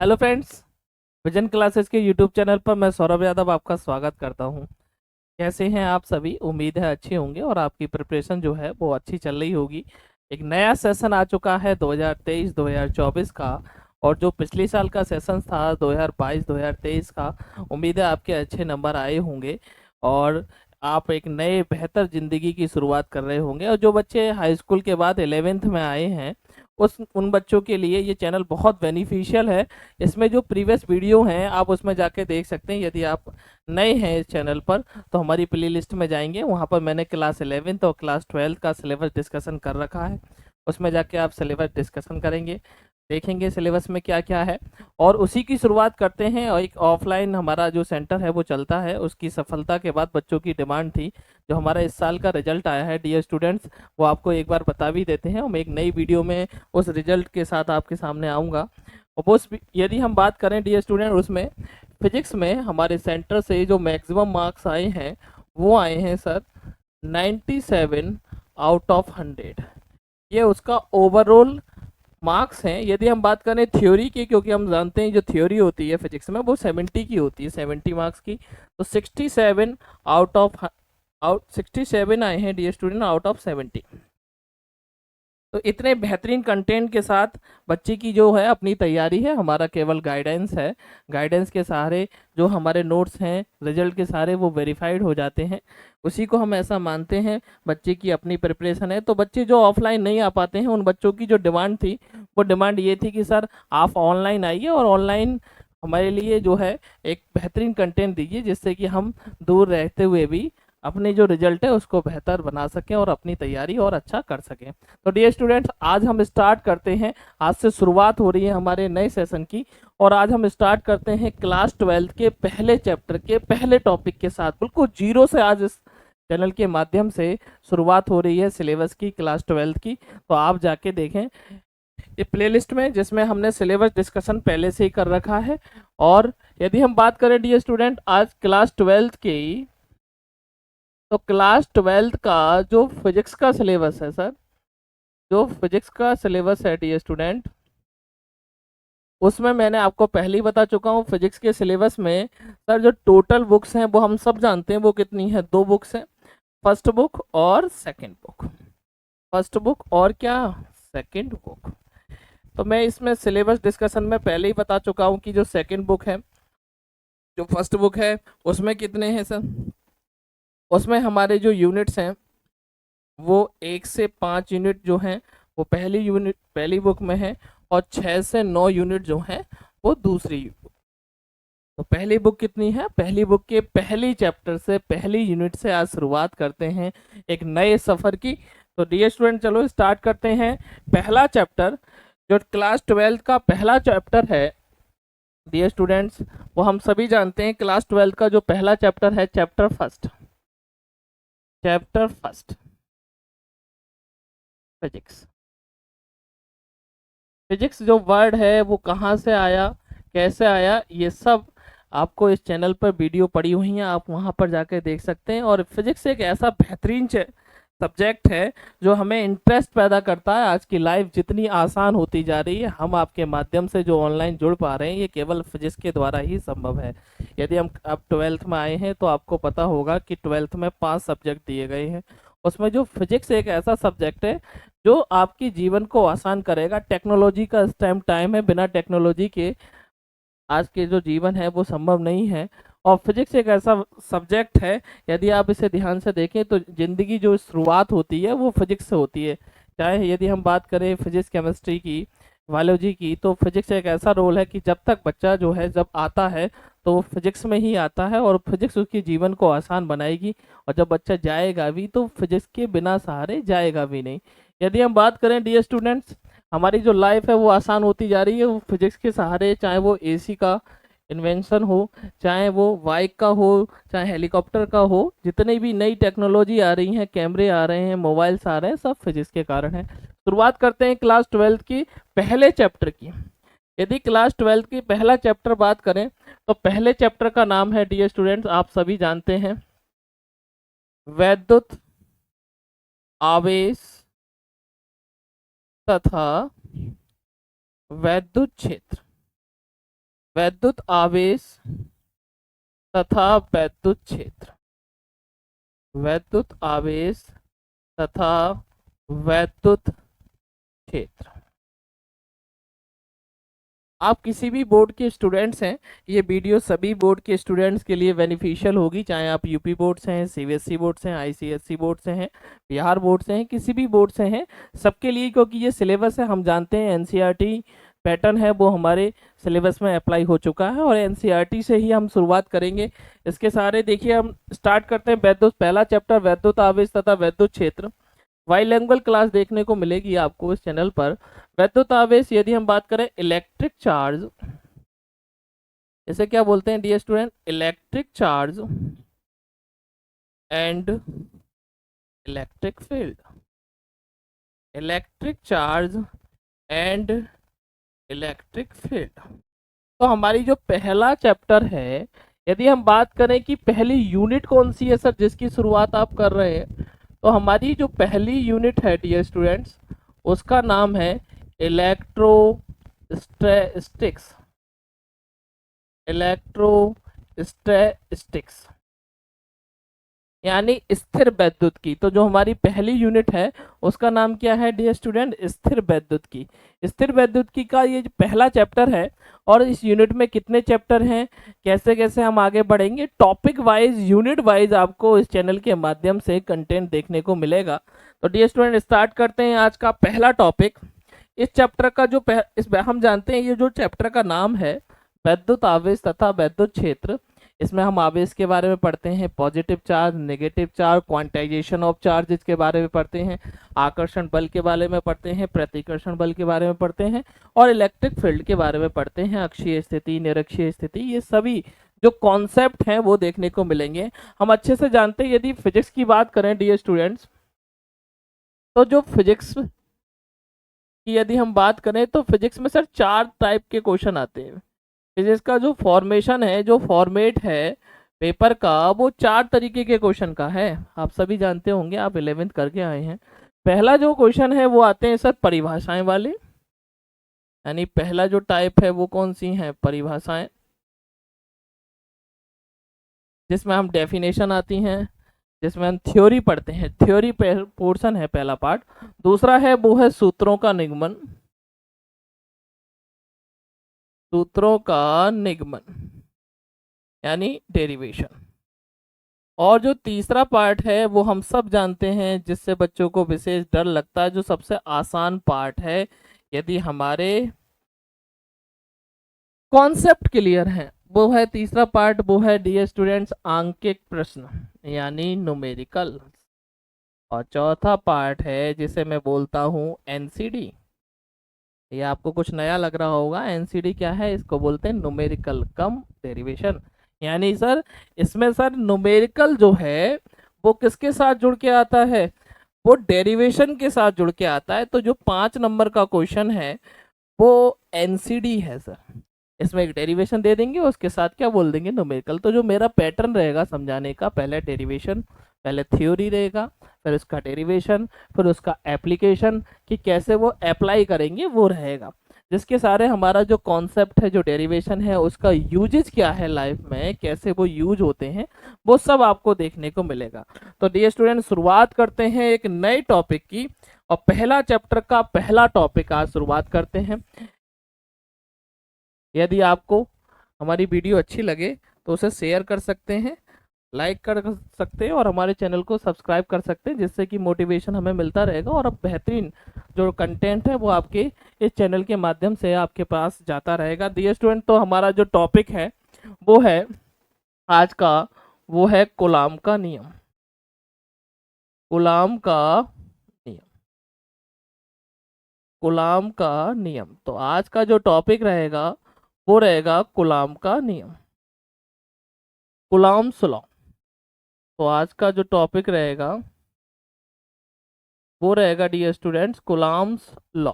Hello friends. Vision classes के YouTube channel पर मैं सौरभ यादव आपका स्वागत करता हूं। कैसे हैं आप सभी? उम्मीद है अच्छे होंगे और आपकी प्रिपरेशन जो है वो अच्छी चल रही होगी। एक नया सेशन आ चुका है 2023-2024 का। और जो पिछले साल का सेशन था 2022-2023 का, उम्मीद है आपके अच्छे नंबर आए होंगे और आप एक नए बेहतर ज़िंदगी की शुरुआत कर रहे होंगे। और जो बच्चे हाई स्कूल के बाद 11th में आए हैं, उस उन बच्चों के लिए ये चैनल बहुत बेनिफिशियल है। इसमें जो प्रीवियस वीडियो हैं आप उसमें जाके देख सकते हैं। यदि आप नए हैं इस चैनल पर तो हमारी प्ले लिस्ट में जाएंगे, वहाँ पर मैंने क्लास 11th और क्लास 12th का सिलेबस डिस्कशन कर रखा है। उसमें जाके आप सिलेबस डिस्कशन करेंगे, देखेंगे सिलेबस में क्या क्या है और उसी की शुरुआत करते हैं। और एक ऑफलाइन हमारा जो सेंटर है वो चलता है, उसकी सफलता के बाद बच्चों की डिमांड थी। जो हमारा इस साल का रिजल्ट आया है डियर स्टूडेंट्स, वो आपको एक बार बता भी देते हैं। हम एक नई वीडियो में उस रिजल्ट के साथ आपके सामने आऊँगा। और वो यदि हम बात करें डियर स्टूडेंट, उसमें फिजिक्स में हमारे सेंटर से जो मैक्सिमम मार्क्स आए हैं वो आए हैं सर 97 आउट ऑफ 100। ये उसका ओवरऑल मार्क्स हैं। यदि हम बात करें थ्योरी की, क्योंकि हम जानते हैं जो थ्योरी होती है फिजिक्स में वो 70 की होती है, 70 मार्क्स की, तो 67 आउट 67 आए हैं डियर स्टूडेंट आउट ऑफ 70। तो इतने बेहतरीन कंटेंट के साथ बच्चे की जो है अपनी तैयारी है, हमारा केवल गाइडेंस है। गाइडेंस के सहारे जो हमारे नोट्स हैं रिजल्ट के सहारे वो वेरीफाइड हो जाते हैं। उसी को हम ऐसा मानते हैं बच्चे की अपनी प्रिपरेशन है। तो बच्चे जो ऑफलाइन नहीं आ पाते हैं उन बच्चों की जो डिमांड थी वो डिमांड ये थी कि सर आप ऑनलाइन आइए और ऑनलाइन हमारे लिए जो है एक बेहतरीन कंटेंट दीजिए, जिससे कि हम दूर रहते हुए भी अपने जो रिजल्ट है उसको बेहतर बना सकें और अपनी तैयारी और अच्छा कर सकें। तो डियर स्टूडेंट्स, आज हम स्टार्ट करते हैं। आज से शुरुआत हो रही है हमारे नए सेशन की और आज हम स्टार्ट करते हैं क्लास 12th के पहले चैप्टर के पहले टॉपिक के साथ। बिल्कुल जीरो से आज इस चैनल के माध्यम से शुरुआत हो रही है सिलेबस की, क्लास 12th की। तो आप जाके देखें ये प्लेलिस्ट में, जिसमें हमने सिलेबस डिस्कशन पहले से ही कर रखा है। और यदि हम बात करें डियर स्टूडेंट आज क्लास 12th की, तो क्लास 12th का जो फिजिक्स का सिलेबस है सर, जो फिजिक्स का सिलेबस है डियर स्टूडेंट, उसमें मैंने आपको पहले ही बता चुका हूँ। फिजिक्स के सिलेबस में सर जो टोटल बुक्स हैं वो हम सब जानते हैं वो कितनी है, दो बुक्स हैं, फर्स्ट बुक और सेकंड बुक। फर्स्ट बुक और क्या, सेकंड बुक। तो मैं इसमें सिलेबस डिस्कशन में पहले ही बता चुका हूँ कि जो सेकंड बुक है, जो फर्स्ट बुक है, उसमें कितने हैं सर, उसमें हमारे जो यूनिट्स हैं वो 1 से 5 यूनिट जो हैं वो पहली बुक में है और 6 से 9 यूनिट जो हैं वो दूसरी बुक। तो पहली बुक कितनी है, पहली बुक के पहली चैप्टर से पहली यूनिट से आज शुरुआत करते हैं एक नए सफ़र की। तो डियर स्टूडेंट चलो स्टार्ट करते हैं। पहला चैप्टर जो क्लास 12th का पहला चैप्टर है डियर स्टूडेंट्स, वो हम सभी जानते हैं क्लास 12th का जो पहला चैप्टर है, chapter first, chapter first physics. Physics जो वर्ड है वो कहाँ से आया, कैसे आया, ये सब आपको इस चैनल पर वीडियो पड़ी हुई हैं, आप वहाँ पर जाकर देख सकते हैं। और फिजिक्स एक ऐसा बेहतरीन सब्जेक्ट है जो हमें इंटरेस्ट पैदा करता है। आज की लाइफ जितनी आसान होती जा रही है, हम आपके माध्यम से जो ऑनलाइन जुड़ पा रहे हैं ये केवल फिजिक्स के द्वारा ही संभव है। यदि हम अब 12th में आए हैं तो आपको पता होगा कि 12th में 5 सब्जेक्ट दिए गए हैं, उसमें जो फिजिक्स एक ऐसा सब्जेक्ट है जो आपकी जीवन को आसान करेगा। टेक्नोलॉजी का इस टाइम है, बिना टेक्नोलॉजी के आज के जो जीवन है वो संभव नहीं है। और फिजिक्स एक ऐसा सब्जेक्ट है, यदि आप इसे ध्यान से देखें तो ज़िंदगी जो शुरुआत होती है वो फिजिक्स से होती है। चाहे यदि हम बात करें फिजिक्स केमिस्ट्री की, बायोलॉजी की, तो फिजिक्स एक ऐसा रोल है कि जब तक बच्चा जो है जब आता है तो वो फिजिक्स में ही आता है और फिजिक्स उसके जीवन को आसान बनाएगी। और जब बच्चा जाएगा भी तो फिजिक्स के बिना सहारे जाएगा भी नहीं। यदि हम बात करें डियर स्टूडेंट्स, हमारी जो लाइफ है वो आसान होती जा रही है वो फिजिक्स के सहारे, चाहे वो एसी का इन्वेंशन हो, चाहे वो बाइक का हो, चाहे हेलीकॉप्टर का हो, जितनी भी नई टेक्नोलॉजी आ रही हैं, कैमरे आ रहे हैं, मोबाइल्स आ रहे हैं, सब फिजिक्स के कारण है। शुरुआत करते हैं क्लास 12th की पहले चैप्टर की। यदि क्लास 12th की पहला चैप्टर बात करें तो पहले चैप्टर का नाम है डियर स्टूडेंट्स, आप सभी जानते हैं, वैद्युत आवेश तथा वैद्युत क्षेत्र। वैद्युत आवेश तथा वैद्युत क्षेत्र। वैद्युत आवेश तथा वैद्युत क्षेत्र। आप किसी भी बोर्ड के स्टूडेंट्स हैं, ये वीडियो सभी बोर्ड के स्टूडेंट्स के लिए बेनिफिशियल होगी, चाहे आप यूपी बोर्ड से हैं, सीबीएसई बोर्ड से हैं, आईसीएसई बोर्ड से हैं, बिहार बोर्ड से हैं, किसी भी बोर्ड से हैं, सबके लिए, क्योंकि ये सिलेबस है, हम जानते हैं एनसीईआरटी पैटर्न है वो हमारे सिलेबस में अप्लाई हो चुका है और एनसीईआरटी से ही हम शुरुआत करेंगे इसके सारे। देखिए हम स्टार्ट करते हैं वैद्युत, पहला चैप्टर वैद्युत आवेश तथा वैद्युत क्षेत्र। बाइलिंगुअल क्लास देखने को मिलेगी आपको इस चैनल पर। वैद्युत आवेश, यदि हम बात करें इलेक्ट्रिक चार्ज, इसे क्या बोलते हैं dear student, electric charge and electric field. Electric charge and electric field. तो हमारी जो पहला चैप्टर है, यदि हम बात करें कि पहली यूनिट कौन सी है सर जिसकी शुरुआत आप कर रहे हैं, तो हमारी जो पहली यूनिट है डियर स्टूडेंट्स, उसका नाम है इलेक्ट्रोस्टैटिक्स। इलेक्ट्रोस्टैटिक्स यानी स्थिर वैद्युत की। तो जो हमारी पहली यूनिट है उसका नाम क्या है डियर स्टूडेंट, स्थिर वैद्युत की। स्थिर वैद्युत की का ये जो पहला चैप्टर है, और इस यूनिट में कितने चैप्टर हैं, कैसे कैसे हम आगे बढ़ेंगे, टॉपिक वाइज यूनिट वाइज आपको इस चैनल के माध्यम से कंटेंट देखने को मिलेगा। तो डियर स्टूडेंट स्टार्ट करते हैं आज का पहला टॉपिक। इस चैप्टर का जो हम जानते हैं ये जो चैप्टर का नाम है वैद्युत आवेश तथा वैद्युत क्षेत्र। इसमें हम आवेश के बारे में पढ़ते हैं, positive charge, negative charge, quantization of charges के बारे में पढ़ते हैं, आकर्षण बल के बारे में पढ़ते हैं, प्रतिकर्षण बल के बारे में पढ़ते हैं, और इलेक्ट्रिक फील्ड के बारे में पढ़ते हैं, अक्षीय स्थिति, निरक्षीय स्थिति। ये सभी जो कॉन्सेप्ट हैं वो देखने को मिलेंगे। हम अच्छे से जानते हैं, यदि फिजिक्स की बात करें डियर स्टूडेंट्स, तो जो फिजिक्स की यदि हम बात करें तो फिजिक्स में सर 4 टाइप के क्वेश्चन आते हैं। फिजिक्स का जो फॉर्मेशन है, जो फॉर्मेट है पेपर का, वो 4 तरीके के क्वेश्चन का है। आप सभी जानते होंगे, आप 11th करके आए हैं। पहला जो क्वेश्चन है वो आते हैं सर परिभाषाएं वाले, यानी पहला जो टाइप है वो कौन सी है, परिभाषाएं, जिसमें हम डेफिनेशन आती हैं, जिसमें हम थ्योरी पढ़ते हैं, थ्योरी पोर्शन है पहला पार्ट। दूसरा है वो है सूत्रों का निगमन, सूत्रों का निगमन यानी डेरिवेशन। और जो तीसरा पार्ट है वो हम सब जानते हैं, जिससे बच्चों को विशेष डर लगता है, जो सबसे आसान पार्ट है, यदि हमारे कॉन्सेप्ट क्लियर है, वो है तीसरा पार्ट, वो है डियर स्टूडेंट्स आंकिक प्रश्न यानी न्यूमेरिकल। और चौथा पार्ट है जिसे मैं बोलता हूँ एनसीडी। ये आपको कुछ नया लग रहा होगा, एनसीडी क्या है, इसको बोलते हैं न्यूमेरिकल कम डेरिवेशन। यानी सर इसमें सर न्यूमेरिकल जो है वो किसके साथ जुड़ के आता है, वो डेरिवेशन के साथ जुड़ के आता है। तो जो 5 नंबर का क्वेश्चन है वो एनसीडी है सर। इसमें एक डेरिवेशन दे देंगे, उसके साथ क्या बोल देंगे, न्यूमेरिकल। तो जो मेरा पैटर्न रहेगा समझाने का, पहले डेरिवेशन, पहले थ्योरी रहेगा, फिर उसका डेरिवेशन, फिर उसका एप्लीकेशन कि कैसे वो अप्लाई करेंगे वो रहेगा, जिसके सारे हमारा जो कॉन्सेप्ट है, जो डेरिवेशन है, उसका यूजेज क्या है लाइफ में, कैसे वो यूज होते हैं, वो सब आपको देखने को मिलेगा। तो डियर स्टूडेंट शुरुआत करते हैं एक नए टॉपिक की, और पहला चैप्टर का पहला टॉपिक आज शुरुआत करते हैं। यदि आपको हमारी वीडियो अच्छी लगे तो उसे शेयर कर सकते हैं, लाइक कर सकते हैं, और हमारे चैनल को सब्सक्राइब कर सकते हैं, जिससे कि मोटिवेशन हमें मिलता रहेगा और अब बेहतरीन जो कंटेंट है वो आपके इस चैनल के माध्यम से आपके पास जाता रहेगा। डियर स्टूडेंट, तो हमारा जो टॉपिक है वो है आज का, वो है कूलाम का नियम। कूलाम का नियम, कूलाम का नियम। तो आज का जो टॉपिक रहेगा वो रहेगा कूलाम का नियम, कूलाम्स लॉ। तो आज का जो टॉपिक रहेगा वो रहेगा डियर स्टूडेंट्स कूलाम्स लॉ।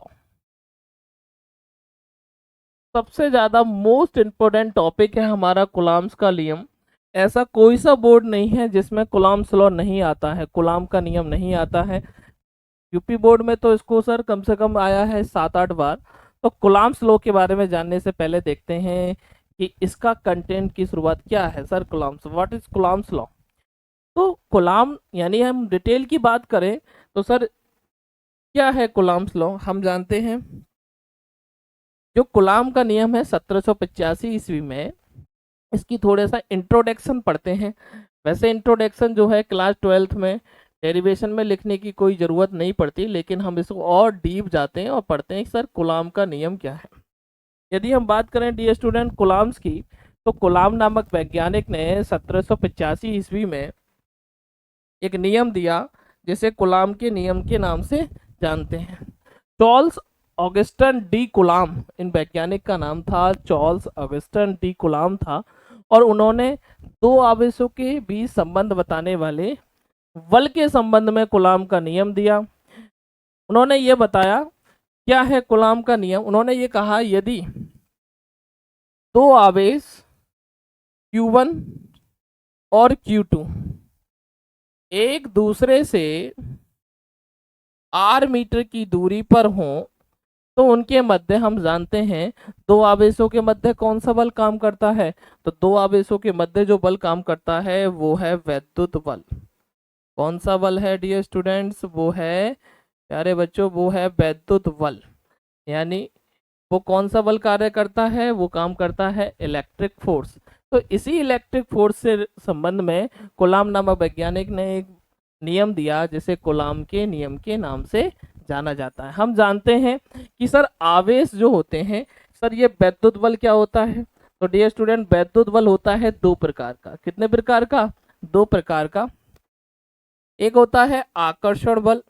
सबसे ज्यादा मोस्ट इंपोर्टेंट टॉपिक है हमारा कूलाम्स का नियम। ऐसा कोई सा बोर्ड नहीं है जिसमें कूलाम्स लॉ नहीं आता है, कूलाम का नियम नहीं आता है। यूपी बोर्ड में तो इसको सर कम से कम आया है 7-8 बार। तो कूलाम्स लॉ के बारे में जानने से पहले देखते हैं कि इसका कंटेंट की शुरुआत क्या है sir, Coulomb's, what is Coulomb's law. तो कूलम्ब यानी हम डिटेल की बात करें तो सर क्या है कूलम्ब्स लॉ, हम जानते हैं जो कूलम्ब का नियम है 1785 ईस्वी में, इसकी थोड़ा सा इंट्रोडक्शन पढ़ते हैं। वैसे इंट्रोडक्शन जो है क्लास 12th में डेरिवेशन में लिखने की कोई ज़रूरत नहीं पड़ती, लेकिन हम इसको और डीप जाते हैं और पढ़ते हैं कि सर कूलम्ब का नियम क्या है। यदि हम बात करें डियर स्टूडेंट कूलम्ब्स की, तो कूलम्ब नामक वैज्ञानिक ने 1785 ईस्वी में एक नियम दिया जिसे कूलम्ब के नियम के नाम से जानते हैं। चार्ल्स ऑगस्टन डी कूलम्ब इन वैज्ञानिक का नाम था, चार्ल्स ऑगस्टन डी कूलम्ब था, और उन्होंने दो आवेशों के बीच संबंध बताने वाले बल के संबंध में कूलम्ब का नियम दिया। उन्होंने ये बताया क्या है कूलम्ब का नियम। उन्होंने ये कहा यदि दो आवेश Q1 और Q2 एक दूसरे से r मीटर की दूरी पर हों तो उनके मध्य, हम जानते हैं दो आवेशों के मध्य कौन सा बल काम करता है, तो दो आवेशों के मध्य जो बल काम करता है वो है वैद्युत बल। कौन सा बल है डियर स्टूडेंट्स, वो है प्यारे बच्चों, वो है वैद्युत बल। यानी वो कौन सा बल कार्य करता है, वो काम करता है इलेक्ट्रिक फोर्स। तो इसी इलेक्ट्रिक फोर्स से संबंध में कूलम्ब नामक वैज्ञानिक ने एक नियम दिया जिसे कूलम्ब के नियम के नाम से जाना जाता है। हम जानते हैं कि सर आवेश जो होते हैं सर, ये वैद्युत बल क्या होता है, तो डियर स्टूडेंट वैद्युत बल होता है दो प्रकार का। कितने प्रकार का, दो प्रकार का। एक होता है आकर्षण बल,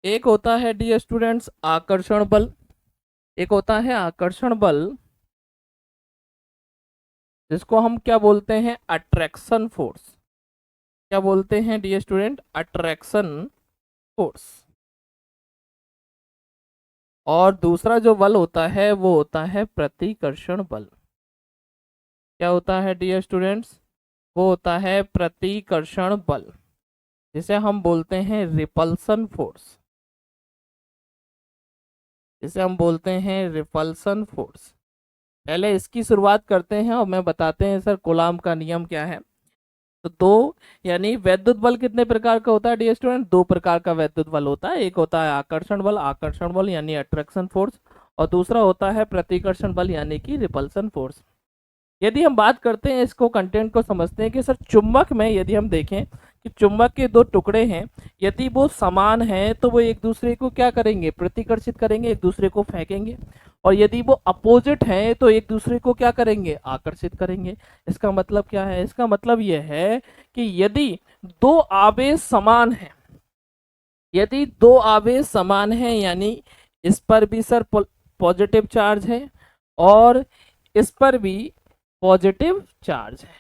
एक होता है डियर स्टूडेंट्स आकर्षण बल, एक होता है आकर्षण बल जिसको हम क्या बोलते हैं, अट्रैक्शन फोर्स। क्या बोलते हैं डियर स्टूडेंट, अट्रैक्शन फोर्स। और दूसरा जो बल होता है वो होता है प्रतिकर्षण बल। क्या होता है डियर स्टूडेंट्स, वो होता है प्रतिकर्षण बल, जिसे हम बोलते हैं रिपल्सन फोर्स, जिसे हम बोलते हैं रिपल्सन फोर्स। पहले इसकी शुरुआत करते हैं और मैं बताते हैं सर कूलम्ब का नियम क्या है। तो दो यानी वैद्युत बल कितने प्रकार का होता है डियर स्टूडेंट, दो प्रकार का वैद्युत बल होता है। एक होता है आकर्षण बल यानी अट्रैक्शन फोर्स, और दूसरा होता है प्रतिकर्षण बल यानी कि रिपल्सन फोर्स। यदि हम बात करते हैं इसको कंटेंट को समझते हैं कि सर चुंबक में यदि हम देखें कि चुंबक के दो टुकड़े हैं, यदि वो समान हैं तो वो एक दूसरे को क्या करेंगे, प्रतिकर्षित करेंगे, एक दूसरे को फेंकेंगे। और यदि वो अपोजिट हैं तो एक दूसरे को क्या करेंगे, आकर्षित करेंगे। इसका मतलब क्या है, इसका मतलब यह है कि यदि दो आवेश समान हैं, यदि दो आवेश समान हैं यानी इस पर भी सर पॉजिटिव चार्ज है और इस पर भी पॉजिटिव चार्ज है,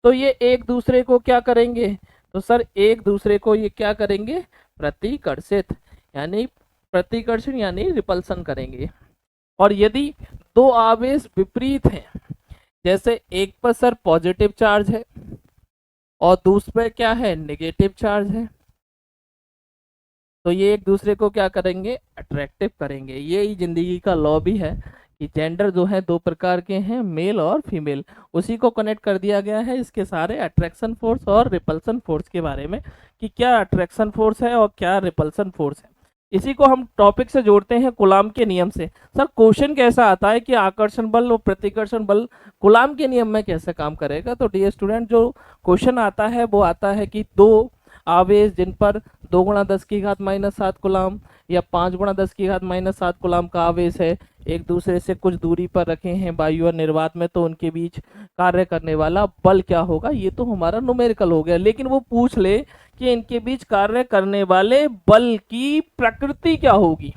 तो ये एक दूसरे को क्या करेंगे, तो सर एक दूसरे को ये क्या करेंगे, प्रतिकर्षित यानी प्रतिकर्षण यानी रिपल्सन करेंगे। और यदि दो आवेश विपरीत हैं, जैसे एक पर सर पॉजिटिव चार्ज है और दूसरे पर क्या है, नेगेटिव चार्ज है, तो ये एक दूसरे को क्या करेंगे, अट्रैक्टिव करेंगे। ये ही जिंदगी का लॉ भी है कि जेंडर जो है दो प्रकार के हैं, मेल और फीमेल, उसी को कनेक्ट कर दिया गया है इसके सारे अट्रैक्शन फोर्स और रिपल्सन फोर्स के बारे में, कि क्या अट्रैक्शन फोर्स है और क्या रिपल्सन फोर्स है। इसी को हम टॉपिक से जोड़ते हैं कूलम्ब के नियम से। सर क्वेश्चन कैसा आता है कि आकर्षण बल और प्रतिकर्षण बल कूलम्ब के नियम में कैसे काम करेगा, तो डियर स्टूडेंट जो क्वेश्चन आता है वो आता है कि दो आवेश जिन पर 2 × 10⁻⁷ कूलम्ब या 5 × 10⁻⁷ कूलम्ब का आवेश है, एक दूसरे से कुछ दूरी पर रखे हैं वायु और निर्वात में, तो उनके बीच कार्य करने वाला बल क्या होगा। ये तो हमारा न्यूमेरिकल हो गया, लेकिन वो पूछ ले कि इनके बीच कार्य करने वाले बल की प्रकृति क्या होगी,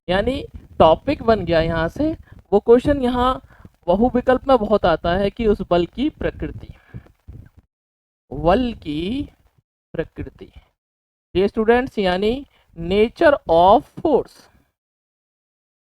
यानी टॉपिक बन गया यहाँ से। वो क्वेश्चन यहाँ बहु विकल्प में बहुत आता है कि उस बल की प्रकृति, बल की प्रकृति ये स्टूडेंट्स यानी nature of force,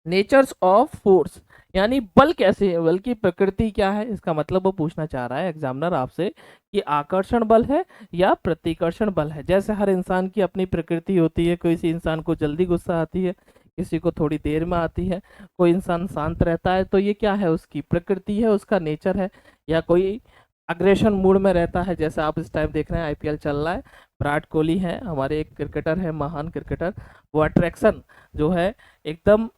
natures of force यानी बल कैसे है, बल की प्रकृति क्या है। इसका मतलब वो पूछना चाह रहा है एग्जामिनर आपसे कि आकर्षण बल है या प्रतिकर्षण बल है। जैसे हर इंसान की अपनी प्रकृति होती है, किसी इंसान को जल्दी गुस्सा आती है, किसी को थोड़ी देर में आती है, कोई इंसान शांत रहता है तो ये क्या है, उसकी प्रकृति है, उसका नेचर है। या कोई अग्रेशन मूड में रहता है, जैसे आप इस टाइम देख रहे हैं आईपीएल चल रहा है, विराट कोहली है हमारे एक क्रिकेटर है, महान क्रिकेटर, वो अट्रैक्शन जो है एकदम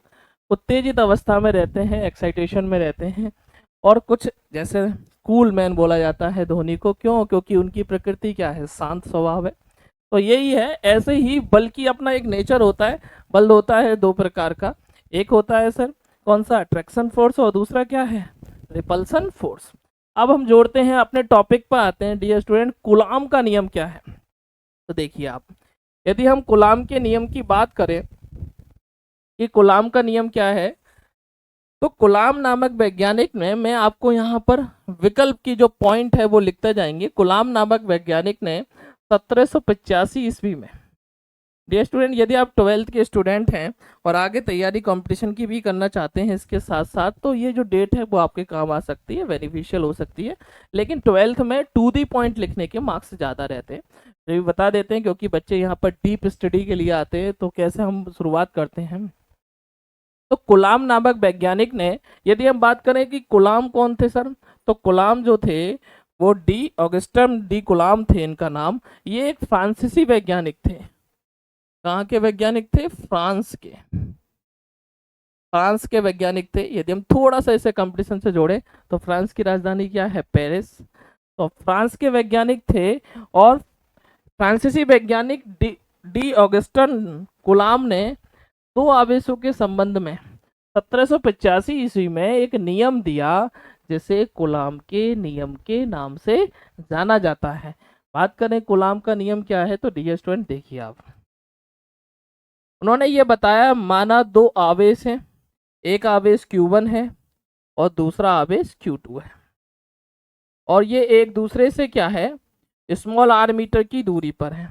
उत्तेजित अवस्था में रहते हैं, एक्साइटेशन में रहते हैं। और कुछ जैसे कूल मैन बोला जाता है धोनी को, क्यों, क्योंकि उनकी प्रकृति क्या है, शांत स्वभाव है। तो यही है, ऐसे ही बल की अपना एक नेचर होता है। बल होता है दो प्रकार का, एक होता है सर कौन सा, अट्रैक्शन फोर्स, और दूसरा क्या है, रिपल्सन फोर्स। अब हम जोड़ते हैं, अपने टॉपिक पर आते हैं डियर स्टूडेंट, कूलाम का नियम क्या है। तो देखिए आप, यदि हम कूलाम के नियम की बात करें कि कूलाम का नियम क्या है, तो कूलाम नामक वैज्ञानिक ने, मैं आपको यहाँ पर विकल्प की जो पॉइंट है वो लिखते जाएंगे। कूलाम नामक वैज्ञानिक ने 1785 ईस्वी में, डियर स्टूडेंट यदि आप 12th के स्टूडेंट हैं और आगे तैयारी कंपटीशन की भी करना चाहते हैं इसके साथ साथ, तो ये जो डेट है वो आपके काम आ सकती है, बेनिफिशियल हो सकती है। लेकिन 12th में टू दी पॉइंट लिखने के मार्क्स ज़्यादा रहते हैं, तो ये बता देते हैं क्योंकि बच्चे यहाँ पर डीप स्टडी के लिए आते हैं। तो कैसे हम शुरुआत करते हैं, तो कूलाम नामक वैज्ञानिक ने, यदि हम बात करें कि कूलाम कौन थे सर, तो कूलाम जो थे वो डी ऑगस्टन डी कूलाम थे इनका नाम। ये एक फ्रांसीसी वैज्ञानिक थे। कहाँ के वैज्ञानिक थे, फ्रांस के, फ्रांस के वैज्ञानिक थे। यदि हम थोड़ा सा इसे कंपटीशन से जोड़े तो फ्रांस की राजधानी क्या है, पेरिस। तो फ्रांस के वैज्ञानिक थे और फ्रांसीसी वैज्ञानिक डी ऑगस्टन कूलाम ने दो आवेशों के संबंध में 1785 ईस्वी में एक नियम दिया, जिसे कूलाम के नियम के नाम से जाना जाता है। बात करें कूलाम का नियम क्या है, तो डियर स्टूडेंट देखिए आप, उन्होंने ये बताया, माना दो आवेश हैं, एक आवेश Q1 है और दूसरा आवेश Q2 है, और ये एक दूसरे से क्या है, स्मॉल r मीटर की दूरी पर है।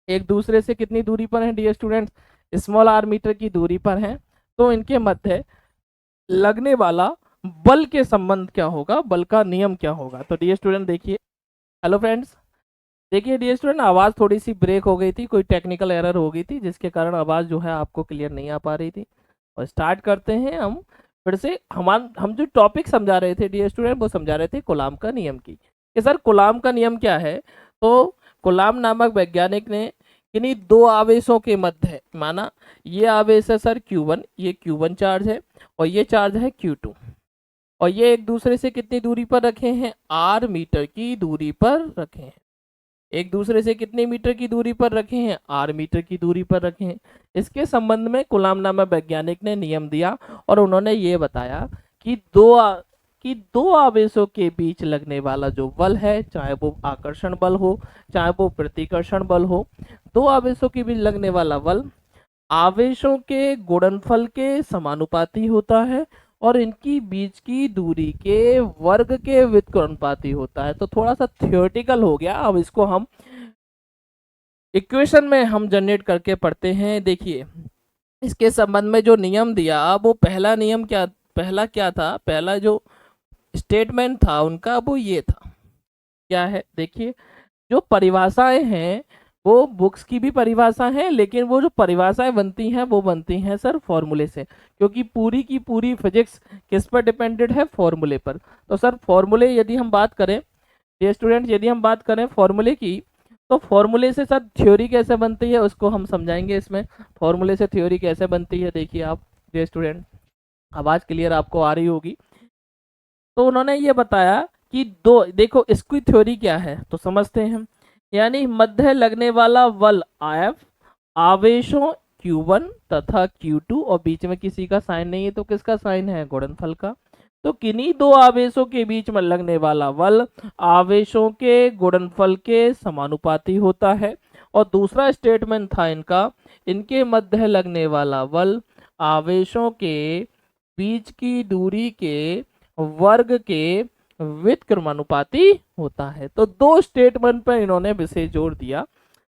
एक दूसरे से कितनी दूरी पर है dear students, small r metre की दूरी पर है। तो इनके मध्य लगने वाला बल के संबंध क्या होगा, बल का नियम क्या होगा। तो डियर स्टूडेंट देखिए, हेलो फ्रेंड्स, देखिए डियर स्टूडेंट, आवाज़ थोड़ी सी ब्रेक हो गई थी, कोई टेक्निकल एरर हो गई थी जिसके कारण आवाज़ जो है आपको क्लियर नहीं आ पा रही थी। और स्टार्ट करते हैं हम फिर से। हम जो टॉपिक समझा रहे थे डियर स्टूडेंट, वो समझा रहे थे कूलाम का नियम की, कि सर कूलाम का नियम क्या है। तो कूलाम नामक वैज्ञानिक ने किन्हीं दो आवेशों के मध्य, माना ये आवेश है सर Q1, ये Q1 चार्ज है और ये चार्ज है Q2, और ये एक दूसरे से कितनी दूरी पर रखे हैं, r मीटर की दूरी पर रखे हैं। एक दूसरे से कितने मीटर की दूरी पर रखे हैं, r मीटर की दूरी पर रखे हैं। इसके संबंध में कूलाम नामक वैज्ञानिक ने नियम दिया और उन्होंने ये बताया कि दो आवेशों के बीच लगने वाला जो बल है, चाहे वो आकर्षण बल हो चाहे वो प्रतिकर्षण बल हो, दो आवेशों के बीच लगने वाला बल आवेशों के गुणनफल के समानुपाती होता है और इनकी बीच की दूरी के वर्ग के व्युत्क्रमानुपाती होता है। तो थोड़ा सा थियोरेटिकल हो गया, अब इसको हम इक्वेशन में हम जनरेट करके पढ़ते हैं। देखिए, इसके संबंध में जो नियम दिया, वो पहला नियम क्या था, पहला जो स्टेटमेंट था उनका वो ये था, क्या है, देखिए, जो परिभाषाएं हैं वो बुक्स की भी परिभाषा है, लेकिन वो जो परिभाषाएं बनती हैं वो बनती हैं सर फॉर्मूले से, क्योंकि पूरी की पूरी फिजिक्स किस पर डिपेंडेड है, फॉर्मूले पर। तो सर फॉर्मूले यदि हम बात करें, ये स्टूडेंट यदि हम बात करें फॉर्मूले की, तो फॉर्मूले से सर थ्योरी कैसे बनती है उसको हम समझाएंगे इसमें। फॉर्मूले से थ्योरी कैसे बनती है, देखिए आप, ये स्टूडेंट आवाज़ क्लियर आपको आ रही होगी। तो उन्होंने ये बताया कि दो, देखो इसकी थ्योरी क्या है तो समझते हैं हम, यानी मध्य लगने वाला बल F आवेशों Q1 तथा Q2 और बीच में किसी का साइन नहीं है, तो किसका साइन है, गुणनफल का। तो किन्हीं दो आवेशों के बीच में लगने वाला बल आवेशों के गुणनफल के समानुपाती होता है। और दूसरा स्टेटमेंट था इनका, इनके मध्य लगने वाला बल आवेशों के बीच की दूरी के वर्ग के व्युत्क्रमानुपाती होता है। तो दो स्टेटमेंट पर इन्होंने विशेष जोर दिया।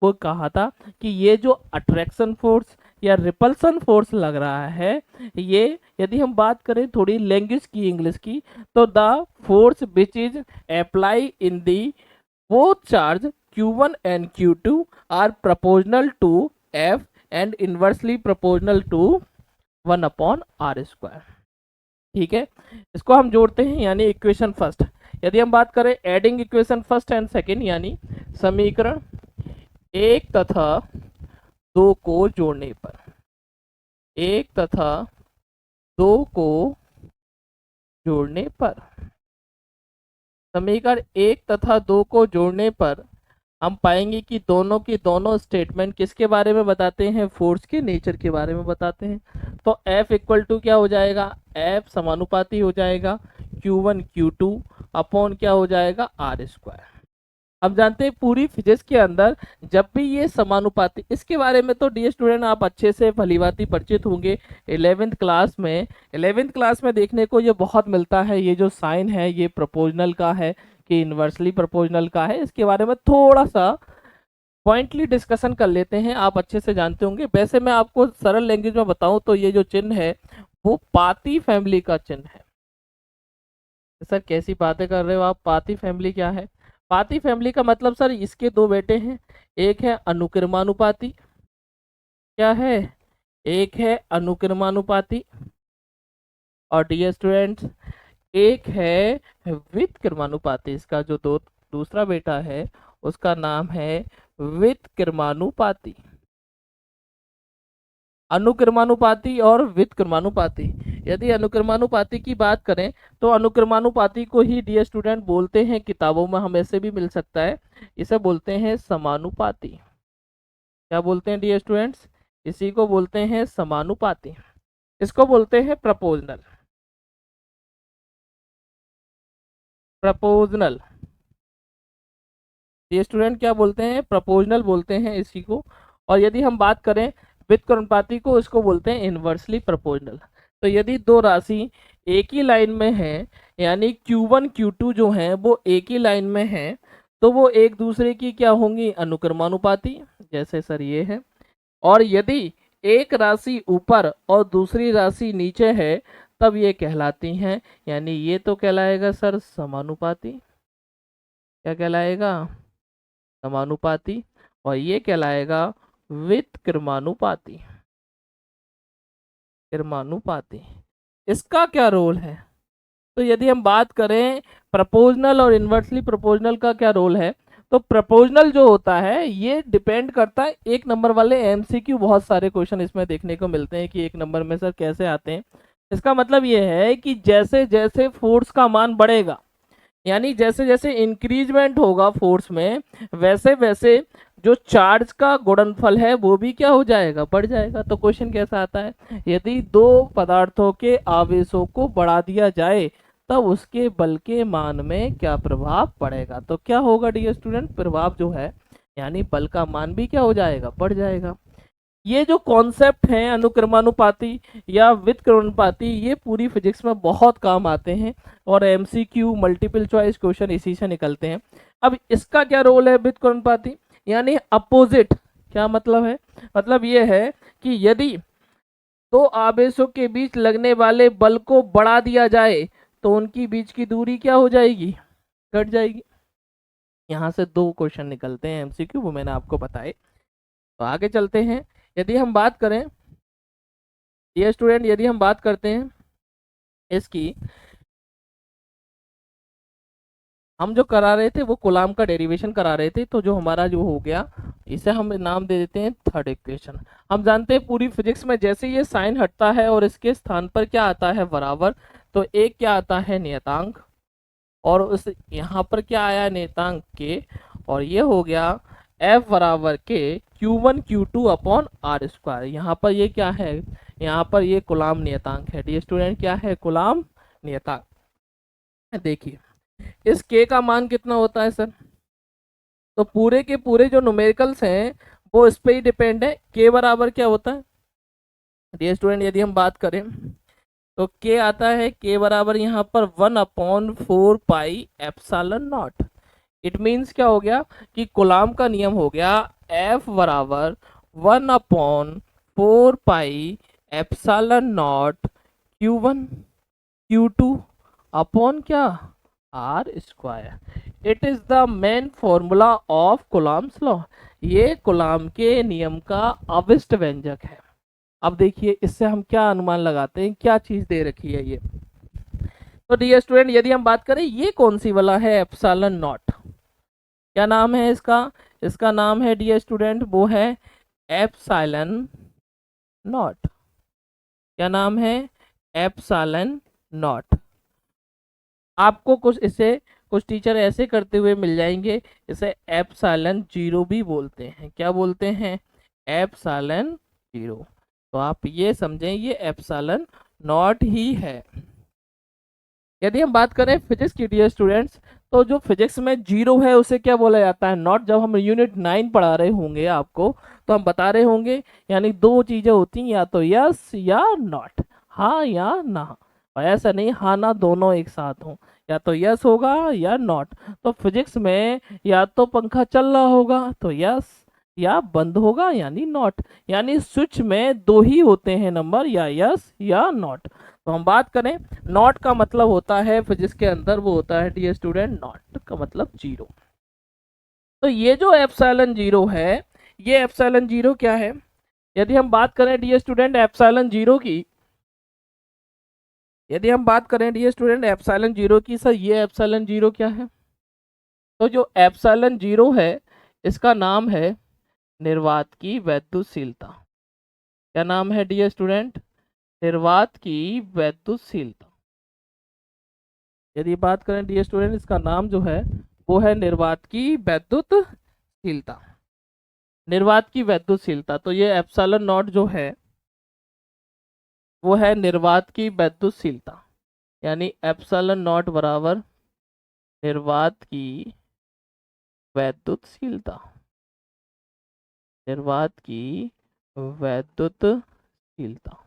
वो कहा था कि ये जो अट्रैक्शन फोर्स या रिपल्सन फोर्स लग रहा है, ये यदि हम बात करें थोड़ी लैंग्वेज की, इंग्लिश की, तो the force which is apply in the both charge Q1 and Q2 are proportional to F and inversely proportional to 1/r²। ठीक है, इसको हम जोड़ते हैं यानी इक्वेशन फर्स्ट। यदि हम बात करें adding equation first and second, यानी समीकरण 1 तथा 2 को जोड़ने पर, 1 तथा 2 को जोड़ने पर, समीकरण 1 तथा 2 को जोड़ने पर हम पाएंगे कि दोनों की दोनों स्टेटमेंट किसके बारे में बताते हैं, फोर्स के नेचर के बारे में बताते हैं। तो F इक्वल टू क्या हो जाएगा, F समानुपाती हो जाएगा Q1 Q2 अपॉन क्या हो जाएगा, R²। हम जानते हैं पूरी फिजिक्स के अंदर जब भी ये समानुपाती, इसके बारे में तो डियर स्टूडेंट आप अच्छे से भलीभांति परिचित होंगे 11th क्लास में। 11th क्लास में देखने को ये बहुत मिलता है, ये जो साइन है ये प्रोपोर्शनल का है कि इन्वर्सली प्रोपोर्शनल का है। इसके बारे में थोड़ा सा पॉइंटली डिस्कशन कर लेते हैं, आप अच्छे से जानते होंगे। वैसे मैं आपको सरल लैंग्वेज में बताऊं तो ये जो चिन्ह है वो पाती फैमिली का चिन्ह है। सर कैसी बातें कर रहे हो आप, पाती फैमिली क्या है? पाती फैमिली का मतलब सर इसके दो बेटे हैं, एक है अनुक्रमानुपाती, क्या है, एक है अनुक्रमानुपाती, और डियर स्टूडेंट्स एक है व्युत्क्रमानुपाती। इसका जो दूसरा बेटा है उसका नाम है व्युत्क्रमानुपाती। अनुक्रमानुपाती और व्युत्क्रमानुपाती। यदि अनुक्रमानुपाती की बात करें तो अनुक्रमानुपाती को ही डियर स्टूडेंट बोलते हैं, किताबों में हमें ऐसे भी मिल सकता है, इसे बोलते हैं समानुपाती। क्या बोलते हैं डियर स्टूडेंट्स, इसी को बोलते हैं समानुपाती। इसको बोलते हैं प्रपोजनल, प्रपोजनल। ये स्टूडेंट क्या बोलते हैं, प्रपोजनल बोलते हैं इसी को। और यदि हम बात करें व्युत्क्रमानुपाती को, इसको बोलते हैं इन्वर्सली प्रोपोर्शनल। तो यदि दो राशि एक ही लाइन में है, यानी Q1 Q2 जो हैं वो एक ही लाइन में हैं, तो वो एक दूसरे की क्या होंगी, अनुक्रमानुपाती, जैसे सर ये है। और यदि एक राशि ऊपर और दूसरी राशि नीचे है तब ये कहलाती हैं, यानी ये तो कहलाएगा सर समानुपाती, क्या कहलाएगा, समानुपाती, और ये कहलाएगा व्युत्क्रमानुपाती, क्रमानुपाती। इसका क्या रोल है, तो यदि हम बात करें प्रपोजनल और इन्वर्सली प्रोपोर्शनल का क्या रोल है, तो प्रपोजनल जो होता है ये डिपेंड करता है, एक नंबर वाले एमसीक्यू बहुत सारे क्वेश्चन इसमें देखने को मिलते हैं कि एक नंबर में सर कैसे आते हैं। इसका मतलब ये है कि जैसे जैसे फोर्स का मान बढ़ेगा, यानी जैसे जैसे इंक्रीजमेंट होगा फोर्स में, वैसे वैसे जो चार्ज का गुणनफल है वो भी क्या हो जाएगा, बढ़ जाएगा। तो क्वेश्चन कैसा आता है, यदि दो पदार्थों के आवेशों को बढ़ा दिया जाए तब उसके बल के मान में क्या प्रभाव पड़ेगा। तो क्या होगा डियर स्टूडेंट, प्रभाव जो है यानी बल का मान भी क्या हो जाएगा, बढ़ जाएगा। ये जो कॉन्सेप्ट है अनुक्रमानुपाती या व्युत्क्रमानुपाती, ये पूरी फिजिक्स में बहुत काम आते हैं और एमसीक्यू मल्टीपल चॉइस क्वेश्चन इसी से निकलते हैं। अब इसका क्या रोल है व्युत्क्रमानुपाती, यानी अपोजिट। क्या मतलब है, मतलब ये है कि यदि दो आवेशों के बीच लगने वाले बल को बढ़ा दिया जाए तो उनकी बीच की दूरी क्या हो जाएगी, घट जाएगी। यहाँ से दो क्वेश्चन निकलते हैं एमसीक्यू, वो मैंने आपको बताए। तो आगे चलते हैं। यदि हम बात करें, ये स्टूडेंट यदि हम बात करते हैं इसकी, हम जो करा रहे थे वो कूलाम का डेरिवेशन करा रहे थे, तो जो हमारा जो हो गया इसे हम नाम दे देते हैं थर्ड इक्वेशन। हम जानते हैं पूरी फिजिक्स में जैसे ये साइन हटता है और इसके स्थान पर क्या आता है, बराबर, तो एक क्या आता है, नियतांक, और उस यहाँ पर क्या आया, नियतांक के, और ये हो गया F बराबर के Q1 Q2 अपॉन R²। यहाँ पर ये क्या है, यहाँ पर ये कूलाम नियतांक है। डी स्टूडेंट क्या है, कूलाम नियतांक। देखिए इस k का मान कितना होता है सर, तो पूरे के पूरे जो न्यूमेरिकल्स हैं वो इस पे ही डिपेंड है। k बराबर क्या होता है डी स्टूडेंट, यदि हम बात करें तो k आता है, k बराबर यहाँ पर 1/4 pi epsilon not. It means क्या हो गया कि कूलाम का नियम हो गया F बराबर 1/4 pi epsilon naught Q1 Q2 upon क्या, R²। It is the main formula of coulombs law. ये कूलाम के नियम का अविष्ट व्यंजक है। अब देखिए इससे हम क्या अनुमान लगाते हैं, क्या चीज दे रखी है ये। तो डियर स्टूडेंट, यदि हम बात करें ये कौन सी वाला है एप्सिलॉन नॉट, क्या नाम है इसका, इसका नाम है डियर स्टूडेंट वो है एप्सिलॉन नॉट। क्या नाम है, एप्सिलॉन नॉट। आपको कुछ इसे कुछ टीचर ऐसे करते हुए मिल जाएंगे, इसे एप्सिलॉन जीरो भी बोलते हैं। क्या बोलते हैं, एप्सिलॉन जीरो। तो आप ये समझें ये एप्सिलॉन नॉट ही है। यदि हम बात करें फिजिक्स की डियर स्टूडेंट्स, तो जो फिजिक्स में जीरो है उसे क्या बोला जाता है, नॉट। जब हम यूनिट 9 पढ़ा रहे होंगे आपको, तो हम बता रहे होंगे यानी दो चीजें होती हैं, या तो यस या नॉट, हाँ या ना। और ऐसा नहीं हाँ ना दोनों एक साथ हों, या तो यस होगा या नॉट। तो फिजिक्स में या तो पंखा चल रहा होगा तो यस, या बंद होगा यानी नॉट। यानी स्विच में दो ही होते हैं नंबर, या यस या नॉट। तो हम बात करें नॉट का मतलब होता है फिजिक्स के अंदर वो होता है डियर स्टूडेंट, नॉट का मतलब जीरो। तो ये जो एप्सिलॉन जीरो है, ये एप्सिलॉन जीरो क्या है, यदि हम बात करें डियर स्टूडेंट एप्सिलॉन जीरो की, यदि हम बात करें डियर स्टूडेंट एप्सिलॉन जीरो की, सर ये एप्सिलॉन जीरो क्या है। तो जो एप्सिलॉन जीरो है इसका नाम है निर्वात की वैद्युतशीलता। क्या नाम है डियर स्टूडेंट, निर्वात की वैद्युतशीलता। यदि बात करें डियर स्टूडेंट इसका नाम जो है वो है निर्वात की वैद्युतशीलता। निर्वात की वैद्युतशीलता, तो ये एप्सिलॉन नॉट जो है वो है निर्वात की वैद्युतशीलता। यानी एप्सिलॉन नॉट बराबर निर्वात की वैद्युतशीलता, निर्वात की वैद्युतशीलता।